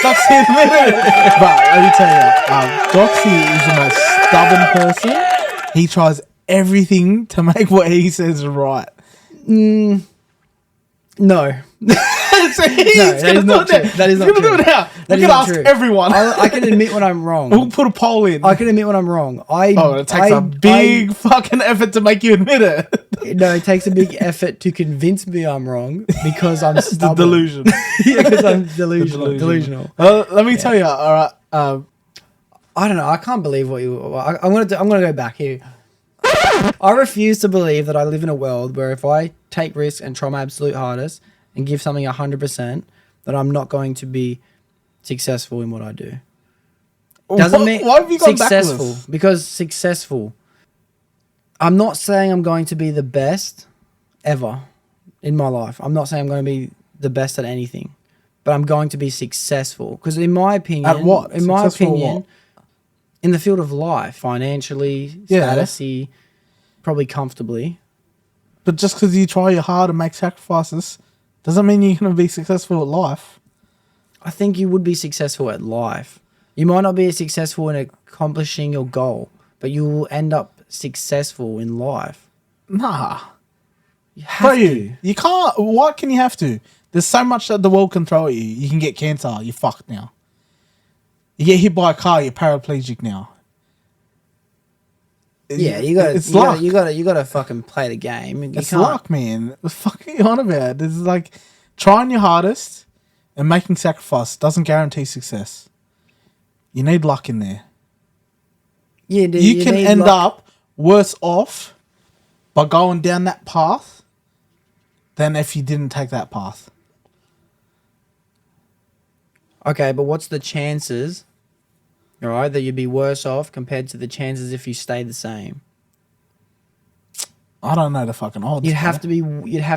Doxie in a minute. But let me tell you, Doxie is the most stubborn person. He tries everything to make what he says is right. No. So that is not true. That is not true. Do it now. That we is can not ask true. everyone. I can admit when I'm wrong. We'll put a poll in. I can admit when I'm wrong. It takes a big fucking effort to make you admit it. No, it takes a big effort to convince me I'm wrong because I'm It's the stubborn. delusion. Yeah, because I'm delusional. Let me tell you. All right. I don't know. I can't believe what you. I'm gonna go back here. I refuse to believe that I live in a world where if I take risks and try my absolute hardest and give something 100%, that I'm not going to be successful in what I do. Doesn't mean why have you gone successful backwards? Because successful. I'm not saying I'm going to be the best ever in my life. I'm not saying I'm going to be the best at anything, but I'm going to be successful. Because in my opinion... At what? In my Successful opinion, what? in the field of life, financially, statusy, probably comfortably. But just because you try your hard and make sacrifices doesn't mean you're going to be successful at life. I think you would be successful at life. You might not be as successful in accomplishing your goal, but you will end up successful in life. Nah. You have to. You can't. What can you have to? There's so much that the world can throw at you. You can get cancer. You're fucked now. You get hit by a car. You're paraplegic now. Yeah, It's luck. You gotta fucking play the game. It's luck, man. What the fuck are you on about? This is like trying your hardest and making sacrifice doesn't guarantee success. You need luck in there. Yeah, dude, you can end up worse off by going down that path than if you didn't take that path. Okay, but what's the chances, all right, that you'd be worse off compared to the chances if you stayed the same? I don't know the fucking odds. You'd have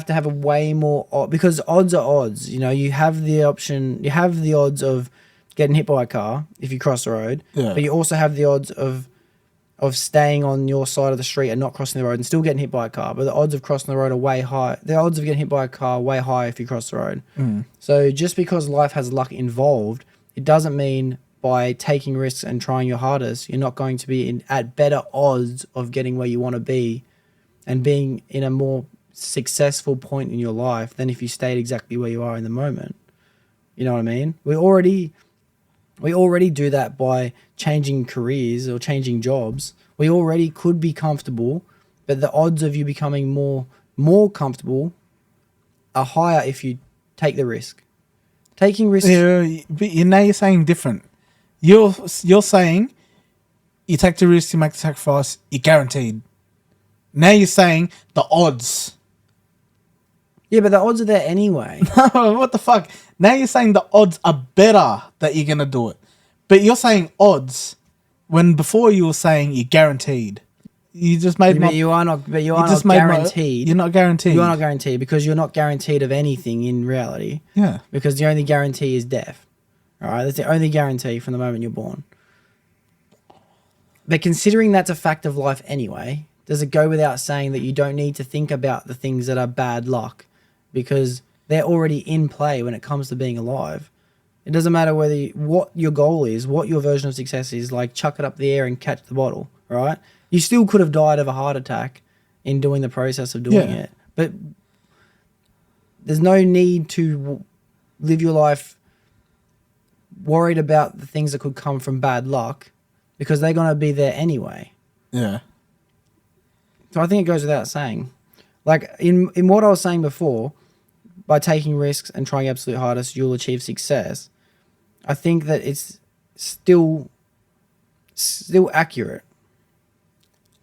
to have a way more because odds are odds. You know, you have the option. You have the odds of getting hit by a car if you cross the road, but you also have the odds of staying on your side of the street and not crossing the road and still getting hit by a car. But the odds of crossing the road are way high. The odds of getting hit by a car are way higher if you cross the road. So just because life has luck involved, it doesn't mean by taking risks and trying your hardest, you're not going to be at better odds of getting where you want to be and being in a more successful point in your life than if you stayed exactly where you are in the moment. You know what I mean? We already do that by changing careers or changing jobs. We already could be comfortable, but the odds of you becoming more comfortable are higher if you take the risk. Taking risks... Yeah, but now you're saying different. You're saying you take the risk, you make the sacrifice, you're guaranteed. Now you're saying the odds. Yeah, but the odds are there anyway. What the fuck? Now you're saying the odds are better that you're going to do it. But you're saying odds when before you were saying you're guaranteed. You just made you are not guaranteed. You're not guaranteed. You are not guaranteed because you're not guaranteed of anything in reality. Yeah. Because the only guarantee is death. All right? That's the only guarantee from the moment you're born. But considering that's a fact of life anyway, does it go without saying that you don't need to think about the things that are bad luck because they're already in play when it comes to being alive? It doesn't matter what your goal is, what your version of success is, like chuck it up the air and catch the bottle, right? You still could have died of a heart attack in doing the process of doing it. But there's no need to live your life worried about the things that could come from bad luck because they're going to be there anyway. Yeah. So I think it goes without saying. Like in what I was saying before, by taking risks and trying absolute hardest, you'll achieve success. I think that it's still accurate.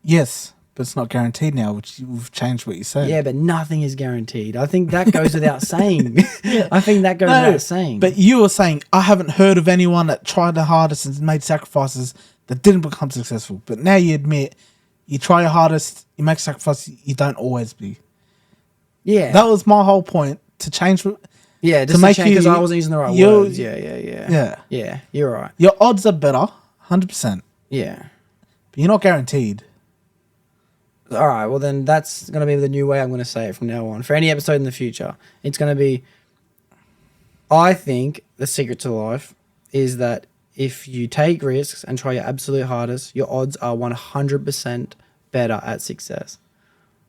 Yes, but it's not guaranteed now, which you've changed what you said. Yeah, but nothing is guaranteed. I think that goes without saying. I think that goes without saying. But you were saying, I haven't heard of anyone that tried the hardest and made sacrifices that didn't become successful. But now you admit, you try your hardest, you make sacrifices, you don't always be. Yeah. That was my whole point, to change. Yeah, just to make change because I wasn't using the right words. Yeah. Yeah, you're right. Your odds are better, 100%. Yeah. But you're not guaranteed. All right, well then that's going to be the new way I'm going to say it from now on. For any episode in the future, it's going to be, I think the secret to life is that if you take risks and try your absolute hardest, your odds are 100% better at success.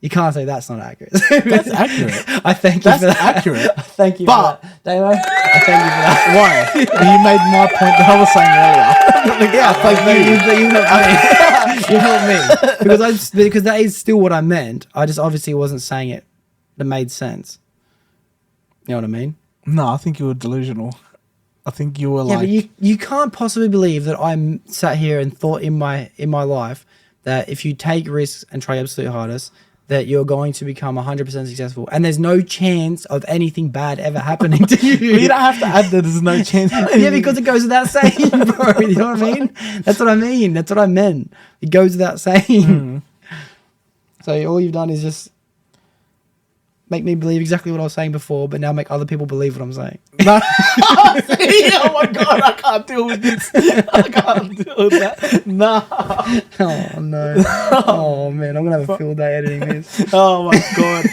You can't say that's not accurate. That's accurate. I thank you for that. That's accurate. Thank you for that. Damo, I thank you for that. Why? You made my point that I was saying earlier. Yeah, thank you. You helped me. Because that is still what I meant. I just obviously wasn't saying it that made sense. You know what I mean? No, I think you were delusional. I think you were but you can't possibly believe that I sat here and thought in my life that if you take risks and try absolute hardest, that you're going to become 100% successful. And there's no chance of anything bad ever happening to you. You don't have to add that there's no chance. Yeah, because it goes without saying, bro. You know what I mean? That's what I mean. That's what I meant. It goes without saying. So all you've done is just make me believe exactly what I was saying before, but now make other people believe what I'm saying. No. Oh my god, I can't deal with this. I can't deal with that. No. Oh no. Oh man, I'm gonna have a field day editing this. Oh my god.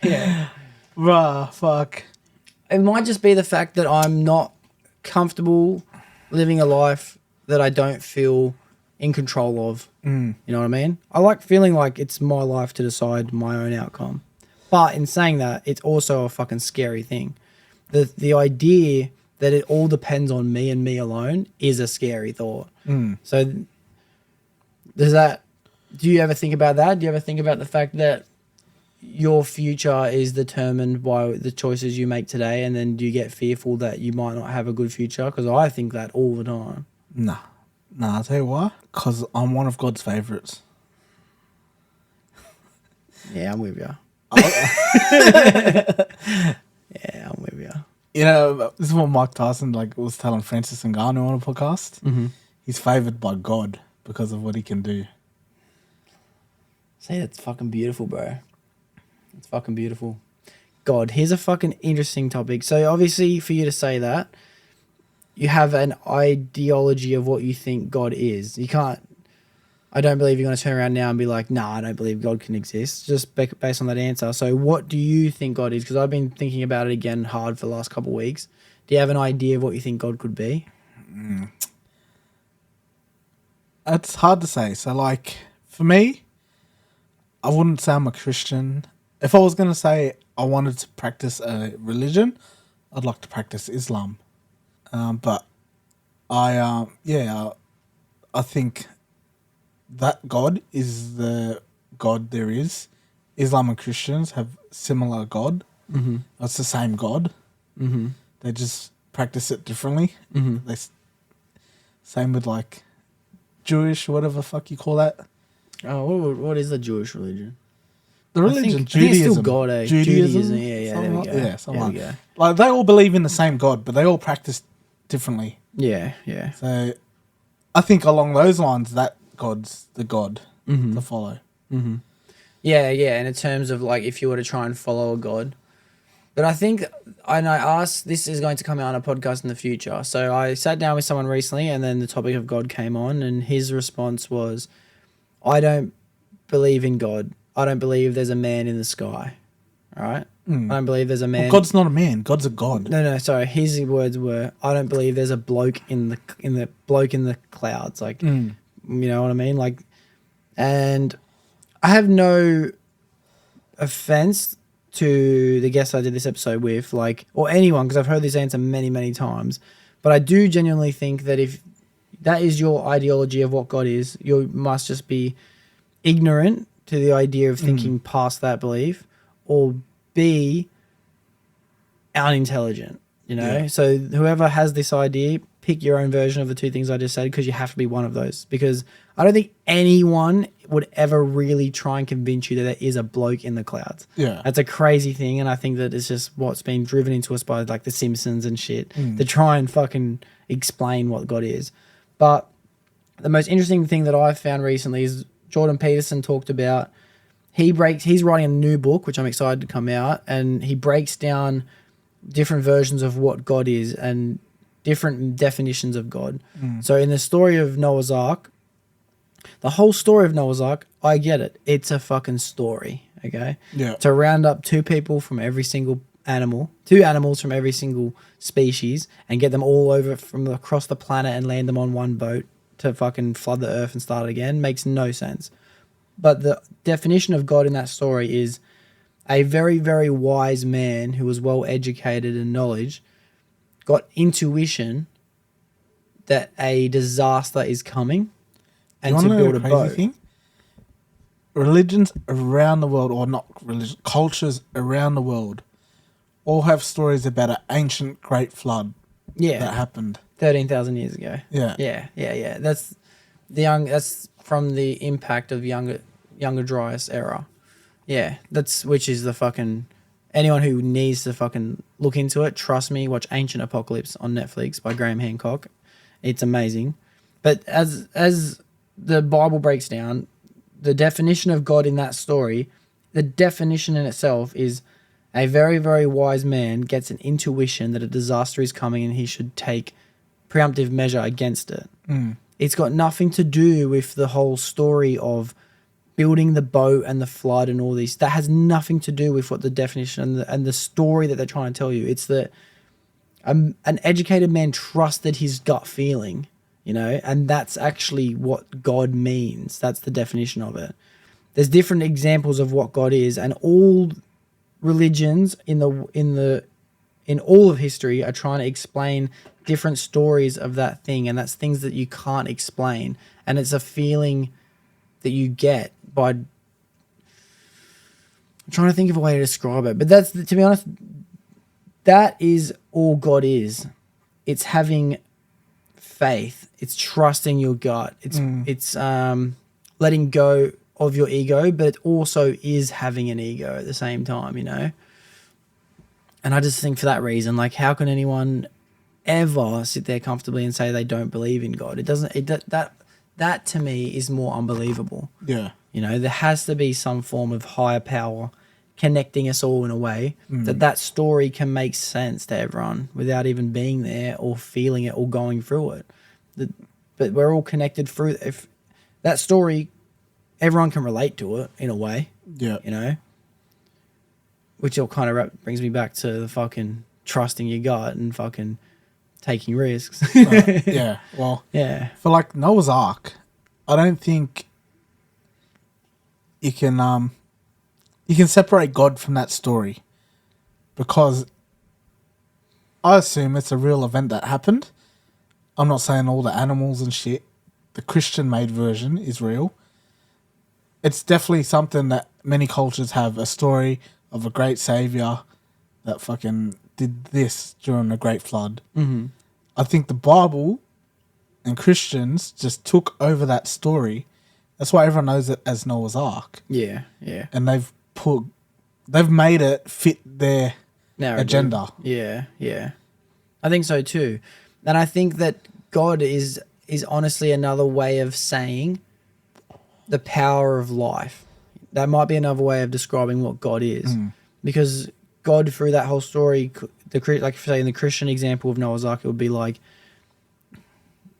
Yeah. Bruh, fuck. It might just be the fact that I'm not comfortable living a life that I don't feel in control of. You know what I mean? I like feeling like it's my life to decide my own outcome. But in saying that, it's also a fucking scary thing. The idea that it all depends on me and me alone is a scary thought. So do you ever think about that? Do you ever think about the fact that your future is determined by the choices you make today, and then do you get fearful that you might not have a good future? Because I think that all the time. Nah, I'll tell you why. Because I'm one of God's favourites. Yeah, I'm with you. Yeah, I'm with you. You know, this is what Mike Tyson was telling Francis Ngannou on a podcast. Mm-hmm. He's favoured by God because of what he can do. See, that's fucking beautiful, bro. It's fucking beautiful. God, here's a fucking interesting topic. So obviously for you to say that, you have an ideology of what you think God is. You can't, I don't believe you're going to turn around now and be like, nah, I don't believe God can exist, just based on that answer. So what do you think God is? Because I've been thinking about it again hard for the last couple of weeks. Do you have an idea of what you think God could be? It's hard to say. So like, for me, I wouldn't say I'm a Christian. If I was going to say I wanted to practice a religion, I'd like to practice Islam. But I think that God is the God there is. Islam and Christians have similar God. Mm-hmm. It's the same God. Mm-hmm. They just practice it differently. Mm-hmm. Same with like Jewish, whatever the fuck you call that. Oh, what is the Jewish religion? The religion, I think Judaism. it's still God, eh? Judaism. Yeah, there we go. Yeah, something there we like go. Like they all believe in the same God, but they all practice differently. Yeah. So I think along those lines, that God's the God to follow. Mm-hmm. Yeah, and in terms of like if you were to try and follow a God. But I think, and I asked, this is going to come out on a podcast in the future. So I sat down with someone recently and then the topic of God came on and his response was, I don't believe in God. I don't believe there's a man in the sky. All right? I don't believe there's a man. Well, God's not a man. God's a God. No. Sorry. His words were, I don't believe there's a bloke in the clouds. Like, you know what I mean? Like, and I have no offense to the guests I did this episode with, like, or anyone, because I've heard this answer many, many times. But I do genuinely think that if that is your ideology of what God is, you must just be ignorant to the idea of thinking past that belief, or be unintelligent, you know? Yeah. So whoever has this idea, pick your own version of the two things I just said, because you have to be one of those. Because I don't think anyone would ever really try and convince you that there is a bloke in the clouds. Yeah. That's a crazy thing, and I think that it's just what's been driven into us by like the Simpsons and shit to try and fucking explain what God is. But the most interesting thing that I've found recently is Jordan Peterson talked about, he's writing a new book, which I'm excited to come out, and he breaks down different versions of what God is and different definitions of God. So in the story of Noah's Ark, the whole story of Noah's Ark, I get it. It's a fucking story, okay? Yeah. To round up two animals from every single species and get them all over from across the planet and land them on one boat to fucking flood the earth and start it again makes no sense. But the definition of God in that story is a very, very wise man who was well educated in knowledge, got intuition that a disaster is coming, and to build a boat. Thing? Religions around the world, or not religion, cultures around the world, all have stories about an ancient great flood that happened 13,000 years ago. Yeah. That's from the impact of Younger Dryas era. Yeah, which is the fucking, anyone who needs to fucking look into it, trust me, watch Ancient Apocalypse on Netflix by Graham Hancock. It's amazing. But as the Bible breaks down, the definition of God in that story the definition in itself is a very, very wise man gets an intuition that a disaster is coming and he should take preemptive measure against it. It's got nothing to do with the whole story of building the boat and the flood and all these. That has nothing to do with what the definition and the story that they're trying to tell you. It's that an educated man trusted his gut feeling, you know, and that's actually what God means. That's the definition of it. There's different examples of what God is, and all religions in all of history are trying to explain different stories of that thing, and that's things that you can't explain, and it's a feeling that you get by. I'm trying to think of a way to describe it, but that's, to be honest, that is all God is. It's having faith. It's trusting your gut. It's letting go of your ego, but it also is having an ego at the same time, you know? And I just think for that reason, like, how can anyone ever sit there comfortably and say they don't believe in God? It doesn't, that to me is more unbelievable. Yeah. You know, there has to be some form of higher power connecting us all in a way that story can make sense to everyone without even being there or feeling it or going through it. But we're all connected through, if that story, everyone can relate to it in a way. Yeah. You know? Which all kind of brings me back to the fucking trusting your gut and fucking taking risks. Yeah. Well, yeah. for like Noah's Ark, I don't think you can separate God from that story, because I assume it's a real event that happened. I'm not saying all the animals and shit. The Christian-made version is real. It's definitely something that many cultures have, a story of a great savior that fucking did this during the Great Flood. Mm-hmm. I think the Bible and Christians just took over that story. That's why everyone knows it as Noah's Ark. Yeah, yeah. And they've made it fit their agenda. Yeah, yeah. I think so too. And I think that God is honestly another way of saying the power of life. That might be another way of describing what God is. Because God, through that whole story, like say in the Christian example of Noah's Ark, it would be like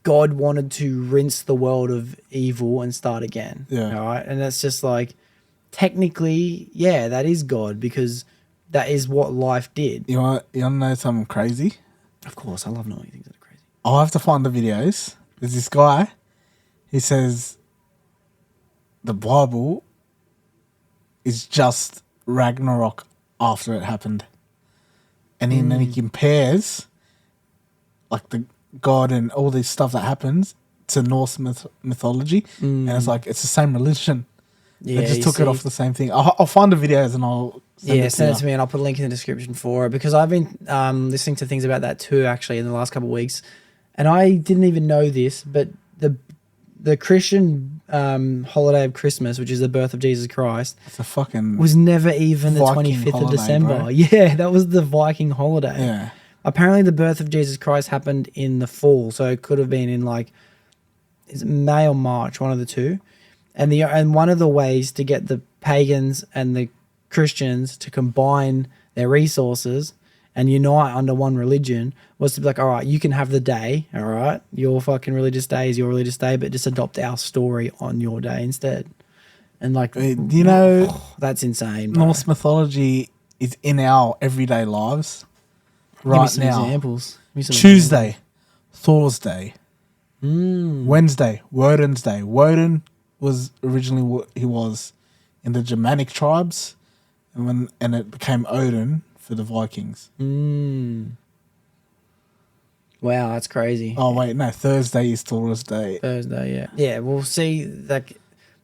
God wanted to rinse the world of evil and start again. Yeah. All right. And that's just like, technically, yeah, that is God, because that is what life did. You want to know something crazy? Of course, I love knowing things that are crazy. I'll have to find the videos. There's this guy, he says the Bible is just Ragnarok after it happened. And then he compares like the God and all this stuff that happens to Norse mythology. And it's like, it's the same religion. Yeah, they just took it off the same thing. I'll find the videos and I'll send it to me, and I'll put a link in the description for it, because I've been listening to things about that too, actually, in the last couple of weeks. And I didn't even know this, but the Christian holiday of Christmas, which is the birth of Jesus Christ, it's a fucking was never even the Viking 25th of holiday, December. bro. Yeah, that was the Viking holiday. Yeah. Apparently the birth of Jesus Christ happened in the fall, so it could have been in like, is it May or March, one of the two. And one of the ways to get the pagans and the Christians to combine their resources and unite under one religion was to be like, all right, you can have the day, all right? Your fucking religious day is your religious day, but just adopt our story on your day instead. And like, you know, that's insane, bro. Norse mythology is in our everyday lives Give me right some now. examples. Give me some Tuesday, Thor's Day. Wednesday, Woden's Day. Woden was originally what he was in the Germanic tribes, and it became Odin for the Vikings. Wow, that's crazy. Oh wait, no, Thursday is Thor's Day. Thursday, yeah. Yeah, well, see, like,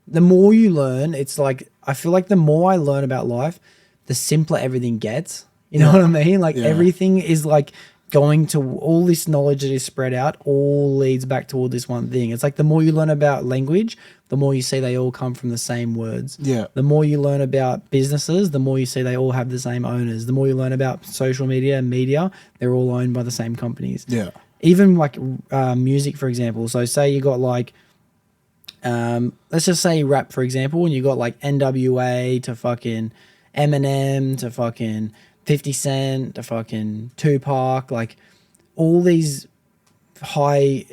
the more you learn, it's like, I feel like the more I learn about life, the simpler everything gets. You know what I mean? Like, everything is like going to all this knowledge that is spread out, all leads back toward this one thing. It's like the more you learn about language, the more you see they all come from the same words. Yeah. The more you learn about businesses, the more you see they all have the same owners. The more you learn about social media and media, they're all owned by the same companies. Yeah. Even like music, for example. So say you got like let's just say rap, for example, and you got like NWA to fucking Eminem to fucking 50 Cent to fucking Tupac, like all these high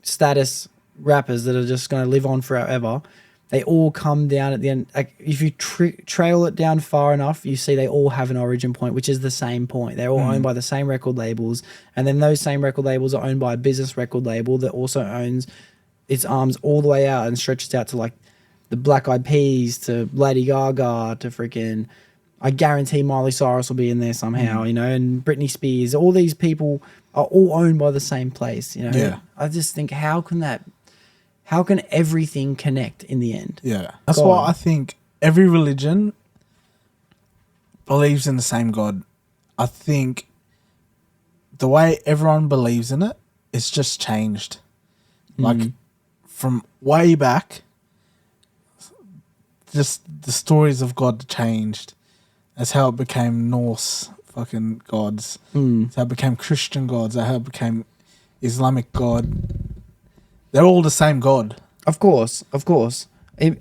status rappers that are just going to live on forever. They all come down at the end. Like if you trail it down far enough, you see they all have an origin point, which is the same point. They're all owned by the same record labels, and then those same record labels are owned by a business record label that also owns its arms all the way out and stretches out to like the Black Eyed Peas to Lady Gaga to freaking, I guarantee Miley Cyrus will be in there somehow, you know, and Britney Spears. All these people are all owned by the same place, you know. Yeah. I just think how can everything connect in the end? Yeah. That's why I think every religion believes in the same God. I think the way everyone believes in it, it's just changed. Like from way back, just the stories of God changed. That's how it became Norse fucking gods. That's how it became Christian gods. That's how it became Islamic God. They're all the same God. Of course, of course.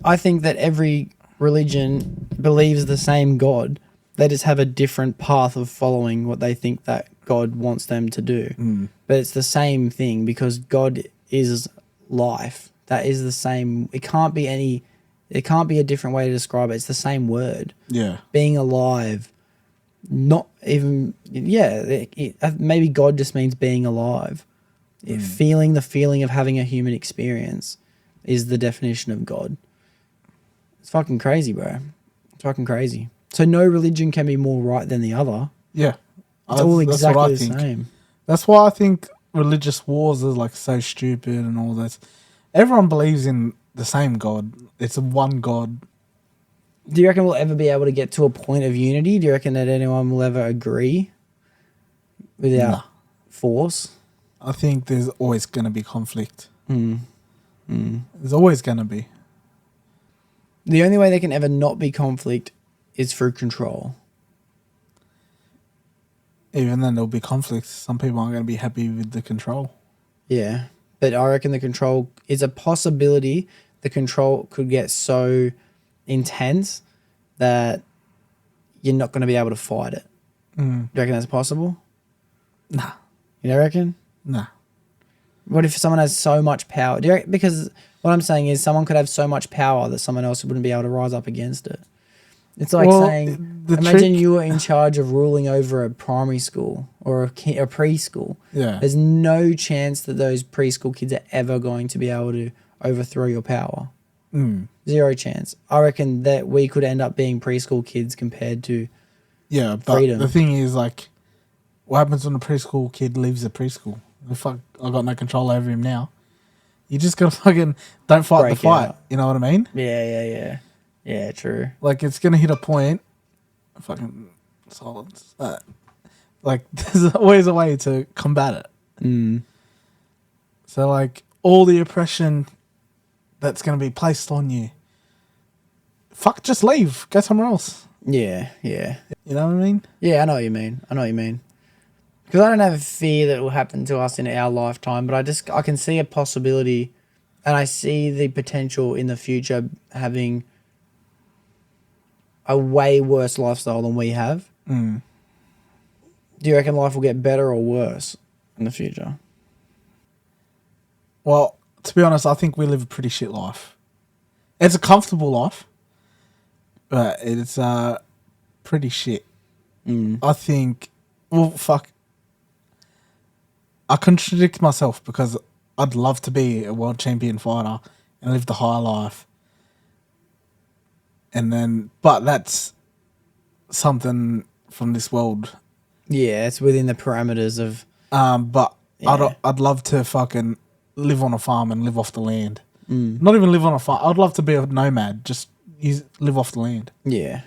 I think that every religion believes the same God. They just have a different path of following what they think that God wants them to do. But it's the same thing because God is life. That is the same. It can't be a different way to describe it. It's the same word. Yeah. Being alive. Not even, maybe God just means being alive. Feeling the feeling of having a human experience is the definition of God. It's fucking crazy, bro. It's fucking crazy. So no religion can be more right than the other. Yeah. It's all exactly the same. That's why I think religious wars are like so stupid and all this. Everyone believes in the same God. It's one God. Do you reckon we'll ever be able to get to a point of unity? Do you reckon that anyone will ever agree without force? I think there's always going to be conflict. There's always going to be. The only way there can ever not be conflict is through control. Even then, there'll be conflict. Some people aren't going to be happy with the control. Yeah. But I reckon the control is a possibility. The control could get so intense that you're not going to be able to fight it. Do you reckon that's possible? Nah. You don't reckon? Nah. What if someone has so much power? Do you reckon, because what I'm saying is someone could have so much power that someone else wouldn't be able to rise up against it. It's like saying, imagine you were in charge of ruling over a primary school or a preschool. Yeah. There's no chance that those preschool kids are ever going to be able to overthrow your power. Zero chance. I reckon that we could end up being preschool kids compared to freedom. The thing is, like, what happens when a preschool kid leaves the preschool? Fuck, I got no control over him now. You just gotta fucking don't fight the fight. Out. You know what I mean? Yeah, true. Like, it's gonna hit a point. Fucking silence. Like, there's always a way to combat it. So, like, all the oppression that's gonna be placed on you, fuck, just leave. Go somewhere else. Yeah. You know what I mean? Yeah, I know what you mean. Because I don't have a fear that it will happen to us in our lifetime, but I can see a possibility, and I see the potential in the future having a way worse lifestyle than we have. Do you reckon life will get better or worse in the future? Well, to be honest, I think we live a pretty shit life. It's a comfortable life, but it's pretty shit. I think, well, fuck. I contradict myself because I'd love to be a world champion fighter and live the high life. But that's something from this world. Yeah, it's within the parameters of. But yeah. I'd love to fucking live on a farm and live off the land. Not even live on a farm. I'd love to be a nomad. Just live off the land. Yeah.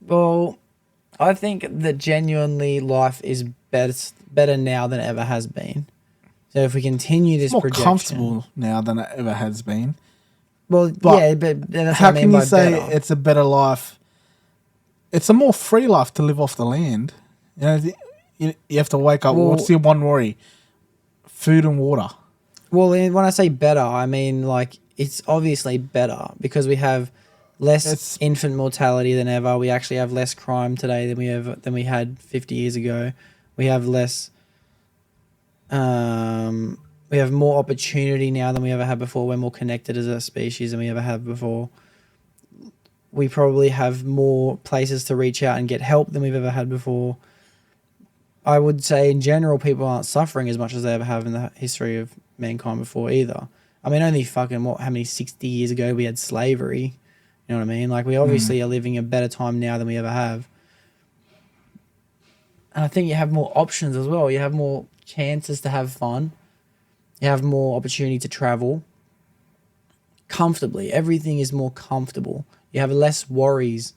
Well, I think that genuinely life is better now than it ever has been. So if we continue this more projection, comfortable now than it ever has been. Well, but that's how what I mean can you by say better. it's a better life? It's a more free life to live off the land. You know, you have to wake up. What's your one worry? Food and water. Well, when I say better, I mean like it's obviously better because we have less infant mortality than ever. We actually have less crime today than we had 50 years ago. We have less. We have more opportunity now than we ever had before. We're more connected as a species than we ever have before. We probably have more places to reach out and get help than we've ever had before. I would say in general, people aren't suffering as much as they ever have in the history of mankind before either. I mean, only fucking how many 60 years ago we had slavery. You know what I mean? Like, we obviously are living a better time now than we ever have. And I think you have more options as well. You have more chances to have fun. You have more opportunity to travel comfortably. Everything is more comfortable. You have less worries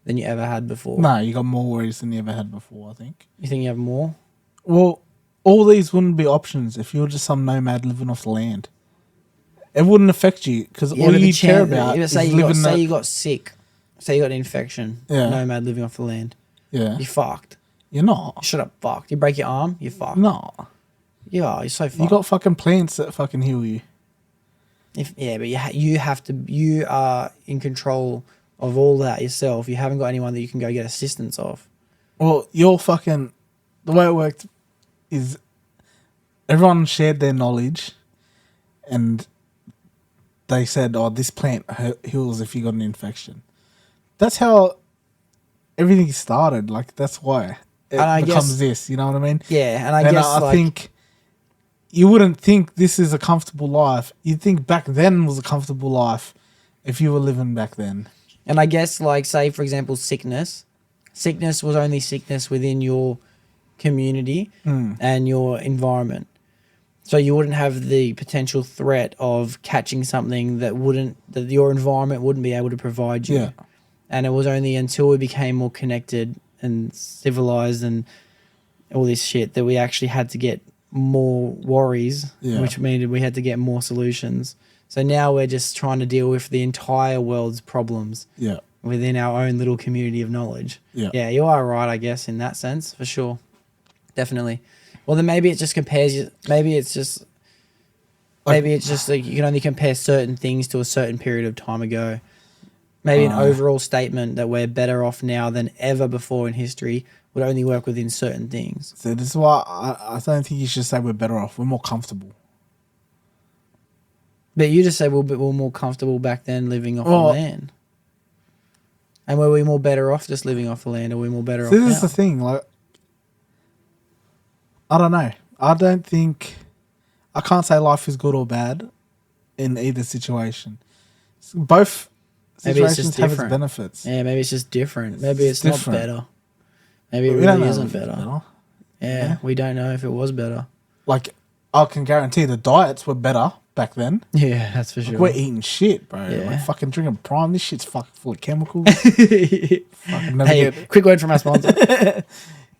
than you ever had before. No, you got more worries than you ever had before, I think. You think you have more? Well, all these wouldn't be options if you were just some nomad living off the land. It wouldn't affect you because all you care about is say you got sick. Say you got an infection. Yeah. Nomad living off the land. Yeah. You're fucked. You're not. You shut up, fucked. You break your arm, you're fucked. No. Yeah, you're so fucked. You got fucking plants that fucking heal you. But you are in control of all that yourself. You haven't got anyone that you can go get assistance of. Well, the way it worked is everyone shared their knowledge and they said, oh, this plant heals if you got an infection. That's how everything started. Like, that's why it becomes this, you know what I mean? Yeah, and I think you wouldn't think this is a comfortable life. You'd think back then was a comfortable life if you were living back then. And I guess, like, say, for example, sickness. Sickness was only sickness within your community and your environment. So you wouldn't have the potential threat of catching something that your environment wouldn't be able to provide you. Yeah. And it was only until we became more connected and civilized and all this shit that we actually had to get more worries, which meant we had to get more solutions. So now we're just trying to deal with the entire world's problems within our own little community of knowledge. Yeah, you are right, I guess, in that sense, for sure. Definitely. Well, then maybe it just compares you. Maybe it's just like you can only compare certain things to a certain period of time ago. Maybe an overall statement that we're better off now than ever before in history would only work within certain things. So this is why I don't think you should say we're better off. We're more comfortable. But you just say we're more comfortable back then living off the land. And were we more better off just living off the land, or were we more better off now? This is the thing, like, I don't know. I can't say life is good or bad in either situation. Both situations have its benefits. Yeah, maybe it's just different. Maybe it's not better. Maybe it really isn't better. Yeah, we don't know if it was better. Like, I can guarantee the diets were better back then. Yeah, that's for sure. We're eating shit, bro. Yeah. Like, fucking drinking Prime. This shit's fucking full of chemicals. Quick word from our sponsor.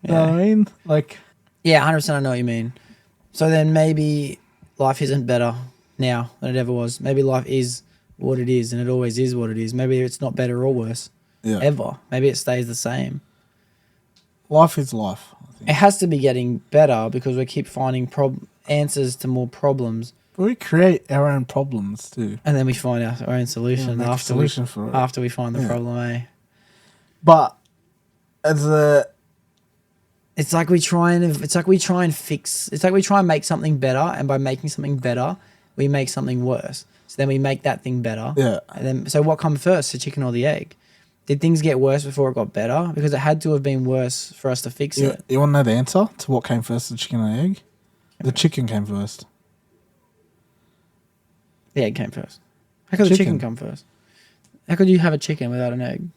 You know what I mean? Like, yeah, 100% I know what you mean. So then maybe life isn't better now than it ever was. Maybe life is what it is, and it always is what it is. Maybe it's not better or worse ever. Maybe it stays the same. Life is life, I think. It has to be getting better because we keep finding answers to more problems. But we create our own problems too. And then we find our own solution after we find the problem, eh? But it's like we try and make something better, and by making something better, we make something worse. So then we make that thing better. Yeah. And then so what comes first, the chicken or the egg? Did things get worse before it got better? Because it had to have been worse for us to fix it. You want to know the answer to what came first, the chicken or the egg? The chicken came first. The egg came first. How could the chicken come first? How could you have a chicken without an egg?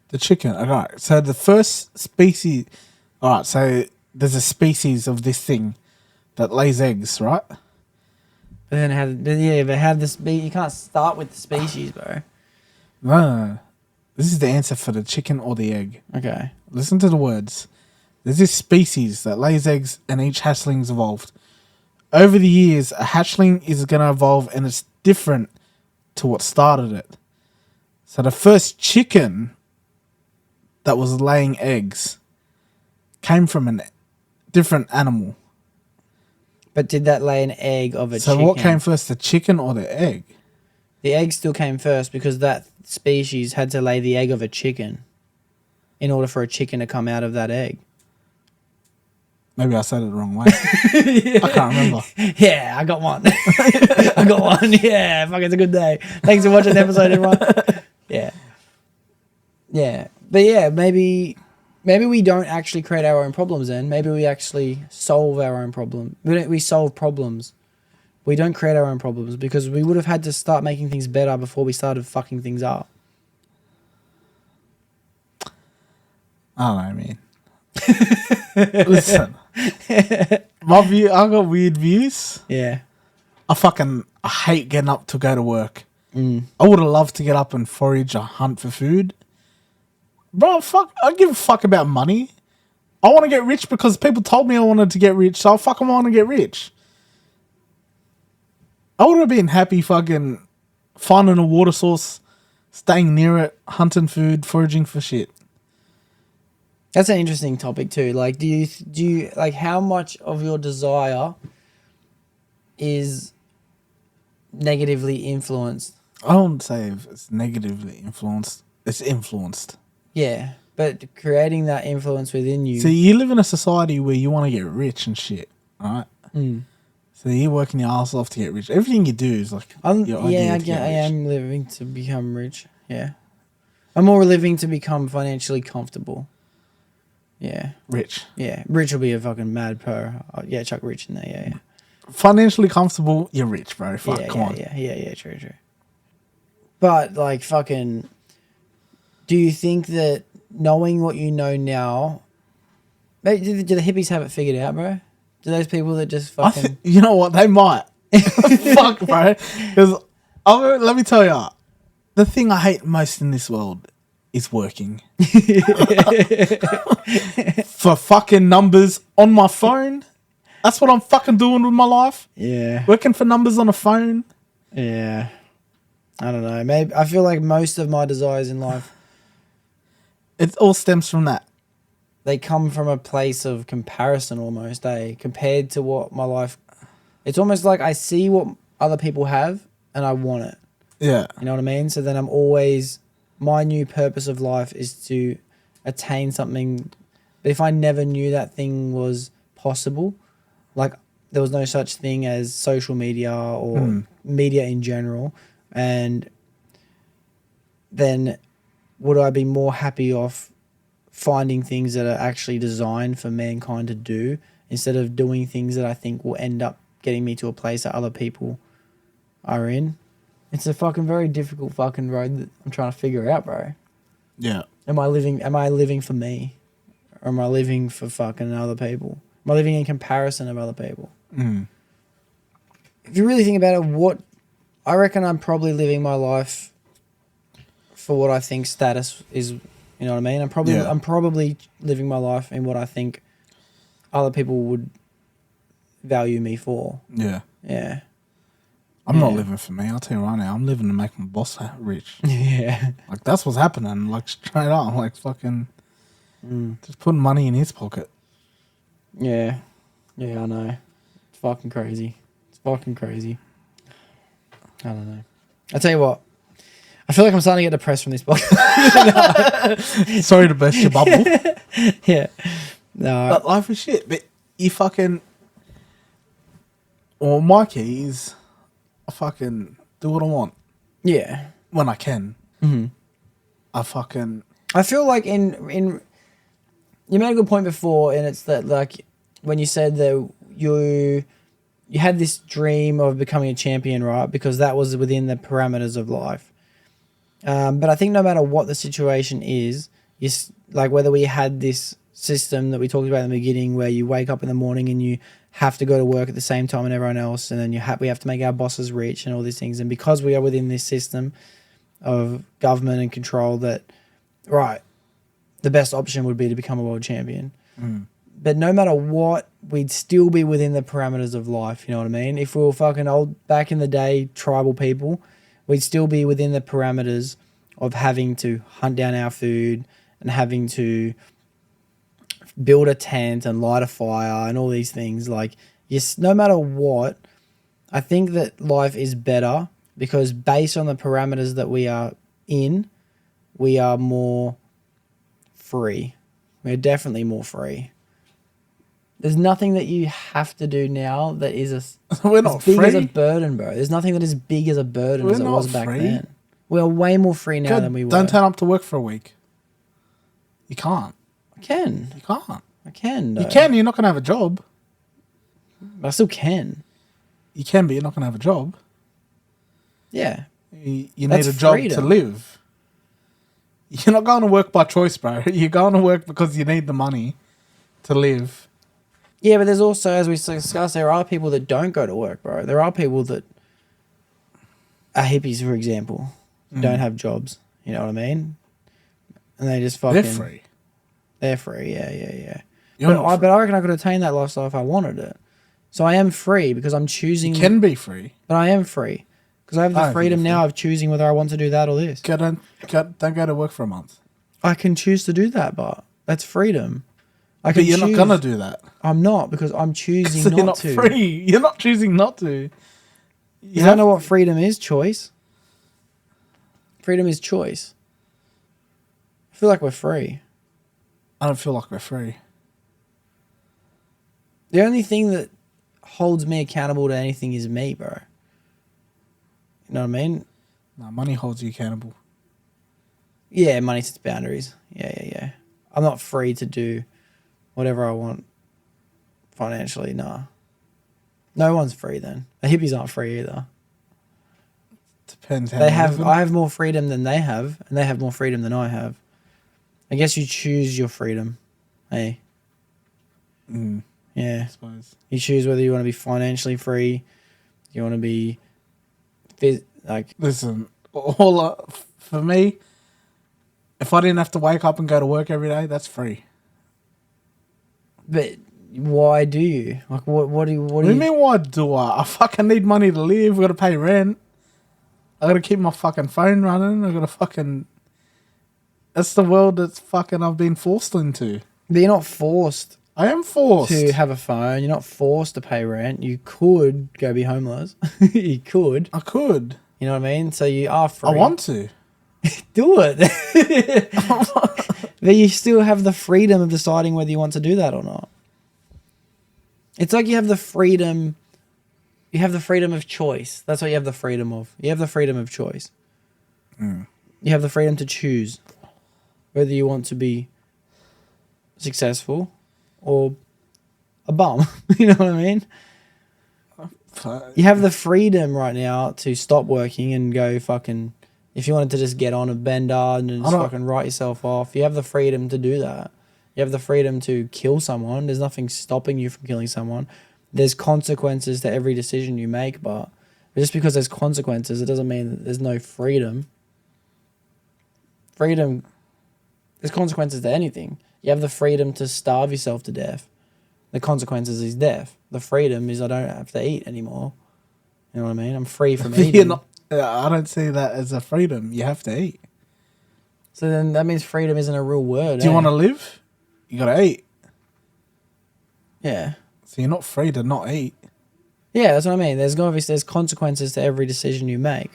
The chicken. All right. So the first species. All right. So there's a species of this thing that lays eggs, right? But then you can't start with the species, bro. No. This is the answer for the chicken or the egg. Okay. Listen to the words. There's this species that lays eggs, and each hatchling's evolved. Over the years, a hatchling is going to evolve, and it's different to what started it. So the first chicken that was laying eggs came from a different animal. But did that lay an egg of a chicken? So what came first, the chicken or the egg? The egg still came first because that species had to lay the egg of a chicken in order for a chicken to come out of that egg. Maybe I said it the wrong way. I can't remember. Yeah, I got one. I got one. Yeah, fuck, it's a good day. Thanks for watching the episode, everyone. Yeah. Yeah. But yeah, maybe we don't actually create our own problems then. Maybe we actually solve our own problem. We solve problems. We don't create our own problems because we would have had to start making things better before we started fucking things up. I don't know, man. Listen, my view, I got weird views. Yeah. I hate getting up to go to work. I would have loved to get up and forage or hunt for food. Bro, I give a fuck about money. I want to get rich because people told me I wanted to get rich, so I fucking want to get rich. I would have been happy fucking finding a water source, staying near it, hunting food, foraging for shit. That's an interesting topic too. Like, do you like how much of your desire is negatively influenced? I wouldn't say if it's negatively influenced. It's influenced. Yeah, but creating that influence within you. So you live in a society where you want to get rich and shit, right? So you're working your ass off to get rich. Everything you do is like I am living to become rich. Yeah, I'm more living to become financially comfortable. Yeah. Rich. Yeah. Rich will be a fucking mad per. Yeah, chuck rich in there. Yeah, yeah. Financially comfortable, you're rich, bro. Fuck, yeah, come on. Yeah, true. But, like, fucking... Do you think that knowing what you know now... Do the hippies have it figured out, bro? Do those people that just fucking... You know what? They might. Fuck, bro. Because, let me tell you, the thing I hate most in this world is working. For fucking numbers on my phone. That's what I'm fucking doing with my life. Yeah. Working for numbers on a phone. Yeah. I don't know. Maybe I feel like most of my desires in life, it all stems from that. They come from a place of comparison almost, compared to what my life... It's almost like I see what other people have and I want it. Yeah. You know what I mean? So then I'm always... My new purpose of life is to attain something. But if I never knew that thing was possible, like there was no such thing as social media or media in general, and then would I be more happy off finding things that are actually designed for mankind to do instead of doing things that I think will end up getting me to a place that other people are in? It's a fucking very difficult fucking road that I'm trying to figure out, bro. Yeah. Am I living for me? Or am I living for fucking other people? Am I living in comparison of other people? If you really think about it, I reckon I'm probably living my life for what I think status is, you know what I mean? I'm probably living my life in what I think other people would value me for. Yeah. Yeah. I'm not living for me. I'll tell you right now. I'm living to make my boss rich. Yeah. Like, that's what's happening. Like, straight up. I'm like, fucking... Just putting money in his pocket. Yeah. Yeah, I know. It's fucking crazy. I don't know. I tell you what. I feel like I'm starting to get depressed from this podcast. Sorry to burst your bubble. Yeah. No. But life is shit. But you fucking... Well, my key is... I fucking do what I want. Yeah. When I can. I feel like in you made a good point before, and it's that, like, when you said that you had this dream of becoming a champion, right? Because that was within the parameters of life. But I think no matter what the situation is, like whether we had this system that we talked about in the beginning where you wake up in the morning and you have to go to work at the same time and everyone else, and then we have to make our bosses rich and all these things. And because we are within this system of government and control, that, right, the best option would be to become a world champion. But no matter what, we'd still be within the parameters of life, you know what I mean? If we were fucking old, back in the day, tribal people, we'd still be within the parameters of having to hunt down our food and having to build a tent and light a fire and all these things. Like, yes, no matter what, I think that life is better because based on the parameters that we are in, we are more free. We're definitely more free. There's nothing that you have to do now that is We're not as big free. as a burden, bro. There's nothing that is big as a burden as it was back then. We're way more free now than we were. Don't turn up to work for a week. You can't. I can. You can't. I can. Though. You can. You're not gonna have a job. But I still can. You can, but you're not gonna have a job. Yeah. You need That's a job freedom. to live. You're not going to work by choice, bro. You're going to work because you need the money to live. Yeah, but there's also, as we discussed, there are people that don't go to work, bro. There are people that are hippies, for example, don't have jobs. You know what I mean? And they just fucking... They're free. They're free, yeah. But I reckon I could attain that lifestyle if I wanted it. So I am free because I'm choosing... You can be free. But I am free. Because I have the freedom now of choosing whether I want to do that or this. Don't go to work for a month. I can choose to do that, but that's freedom. But you're not going to do that. I'm not, because I'm choosing you're not not to. free. You're not choosing not to. You don't know what freedom is? Choice. Freedom is choice. I feel like we're free. I don't feel like we're free. The only thing that holds me accountable to anything is me, bro. You know what I mean? No, money holds you accountable. Yeah, money sets boundaries. Yeah. I'm not free to do whatever I want financially, nah. No one's free then. The hippies aren't free either. Depends how I have more freedom than they have, and they have more freedom than I have. I guess you choose your freedom. Hey. Yeah. I suppose. You choose whether you want to be financially free, you want to be Listen, for me, if I didn't have to wake up and go to work every day, that's free. But why do you? Like, what do you mean? Why do I? I fucking need money to live. I got to pay rent. I got to keep my fucking phone running. I got to fucking. That's the world that's fucking I've been forced into. But you're not forced. I am forced to have a phone. You're not forced to pay rent. You could go be homeless. You could. I could. You know what I mean? So you are free. I want to. Do it. But you still have the freedom of deciding whether you want to do that or not. It's like you have the freedom. You have the freedom of choice. That's what you have the freedom of. You have the freedom of choice. You have the freedom to choose whether you want to be successful or a bum. You know what I mean? You have the freedom right now to stop working and go fucking... If you wanted to just get on a bender and just fucking write yourself off, you have the freedom to do that. You have the freedom to kill someone. There's nothing stopping you from killing someone. There's consequences to every decision you make, but just because there's consequences, it doesn't mean that there's no freedom. Freedom... There's consequences to anything. You have the freedom to starve yourself to death. The consequences is death. The freedom is I don't have to eat anymore. You know what I mean? I'm free from eating. I don't see that as a freedom. You have to eat. So then that means freedom isn't a real word. Do you want to live? You got to eat. Yeah. So you're not free to not eat. Yeah, that's what I mean. There's consequences to every decision you make.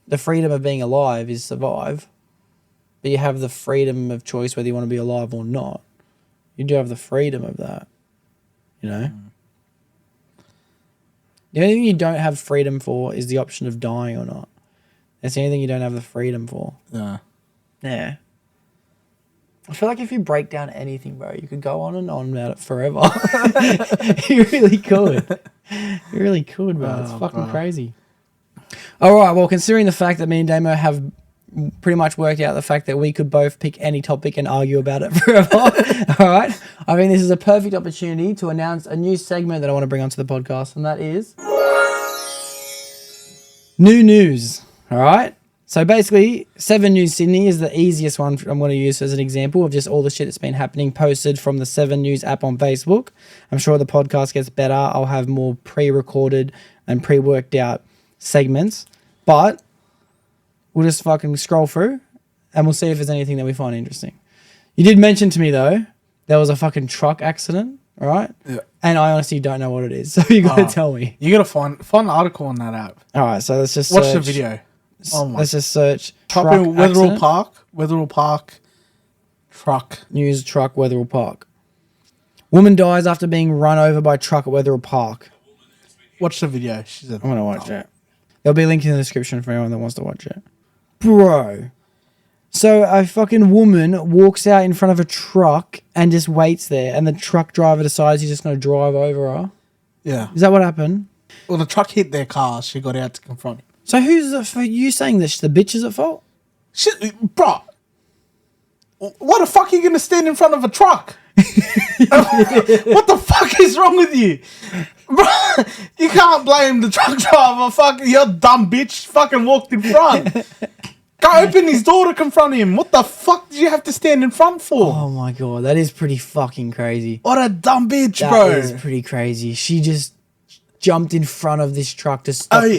The freedom of being alive is survive. But you have the freedom of choice whether you want to be alive or not. You do have the freedom of that. You know? The only thing you don't have freedom for is the option of dying or not. That's the only thing you don't have the freedom for. Yeah. Yeah. I feel like if you break down anything, bro, you could go on and on about it forever. You really could. You really could, bro. It's fucking crazy. All right, well, considering the fact that me and Damo have pretty much worked out the fact that we could both pick any topic and argue about it forever. All right. I mean, this is a perfect opportunity to announce a new segment that I want to bring onto the podcast, and that is new news. All right. So basically, 7 News Sydney is the easiest one I'm going to use as an example of just all the shit that's been happening posted from the 7 News app on Facebook. I'm sure the podcast gets better. I'll have more pre-recorded and pre-worked out segments, but we'll just fucking scroll through and we'll see if there's anything that we find interesting. You did mention to me, though, there was a fucking truck accident right? Yeah. And I honestly don't know what it is, so you got to tell me. You got to find an article on that app. All right, so let's just watch the video. Oh my! Let's just search. Type in Wetherell Park, truck. News truck, Wetherell Park. Woman dies after being run over by truck at Wetherell Park. Watch the video. She said, I want to watch it. There'll be a link in the description for anyone that wants to watch it. Bro. So a fucking woman walks out in front of a truck and just waits there, and the truck driver decides he's just going to drive over her. Yeah. Is that what happened? Well, the truck hit their car. She got out to confront him. So who's you saying this? The bitch is at fault? Bro. What the fuck are you going to stand in front of a truck? What the fuck is wrong with you? Bro, you can't blame the truck driver. Fuck, you're dumb bitch. Fucking walked in front. Go open his door to confront him. What the fuck did you have to stand in front for? Oh my god, that is pretty fucking crazy. What a dumb bitch, bro. That is pretty crazy. She just jumped in front of this truck to stop. Oh,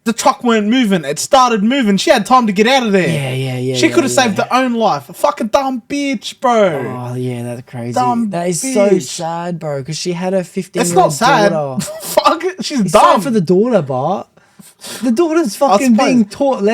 the truck weren't moving. It started moving. She had time to get out of there. Yeah. She could have saved her own life. A fucking dumb bitch, bro. Oh, yeah, that's crazy. That is so sad, bro, because she had her 15-year-old It's not sad. daughter. Fuck it. She's It's dumb. sad for the daughter, Bart. The daughter's fucking being taught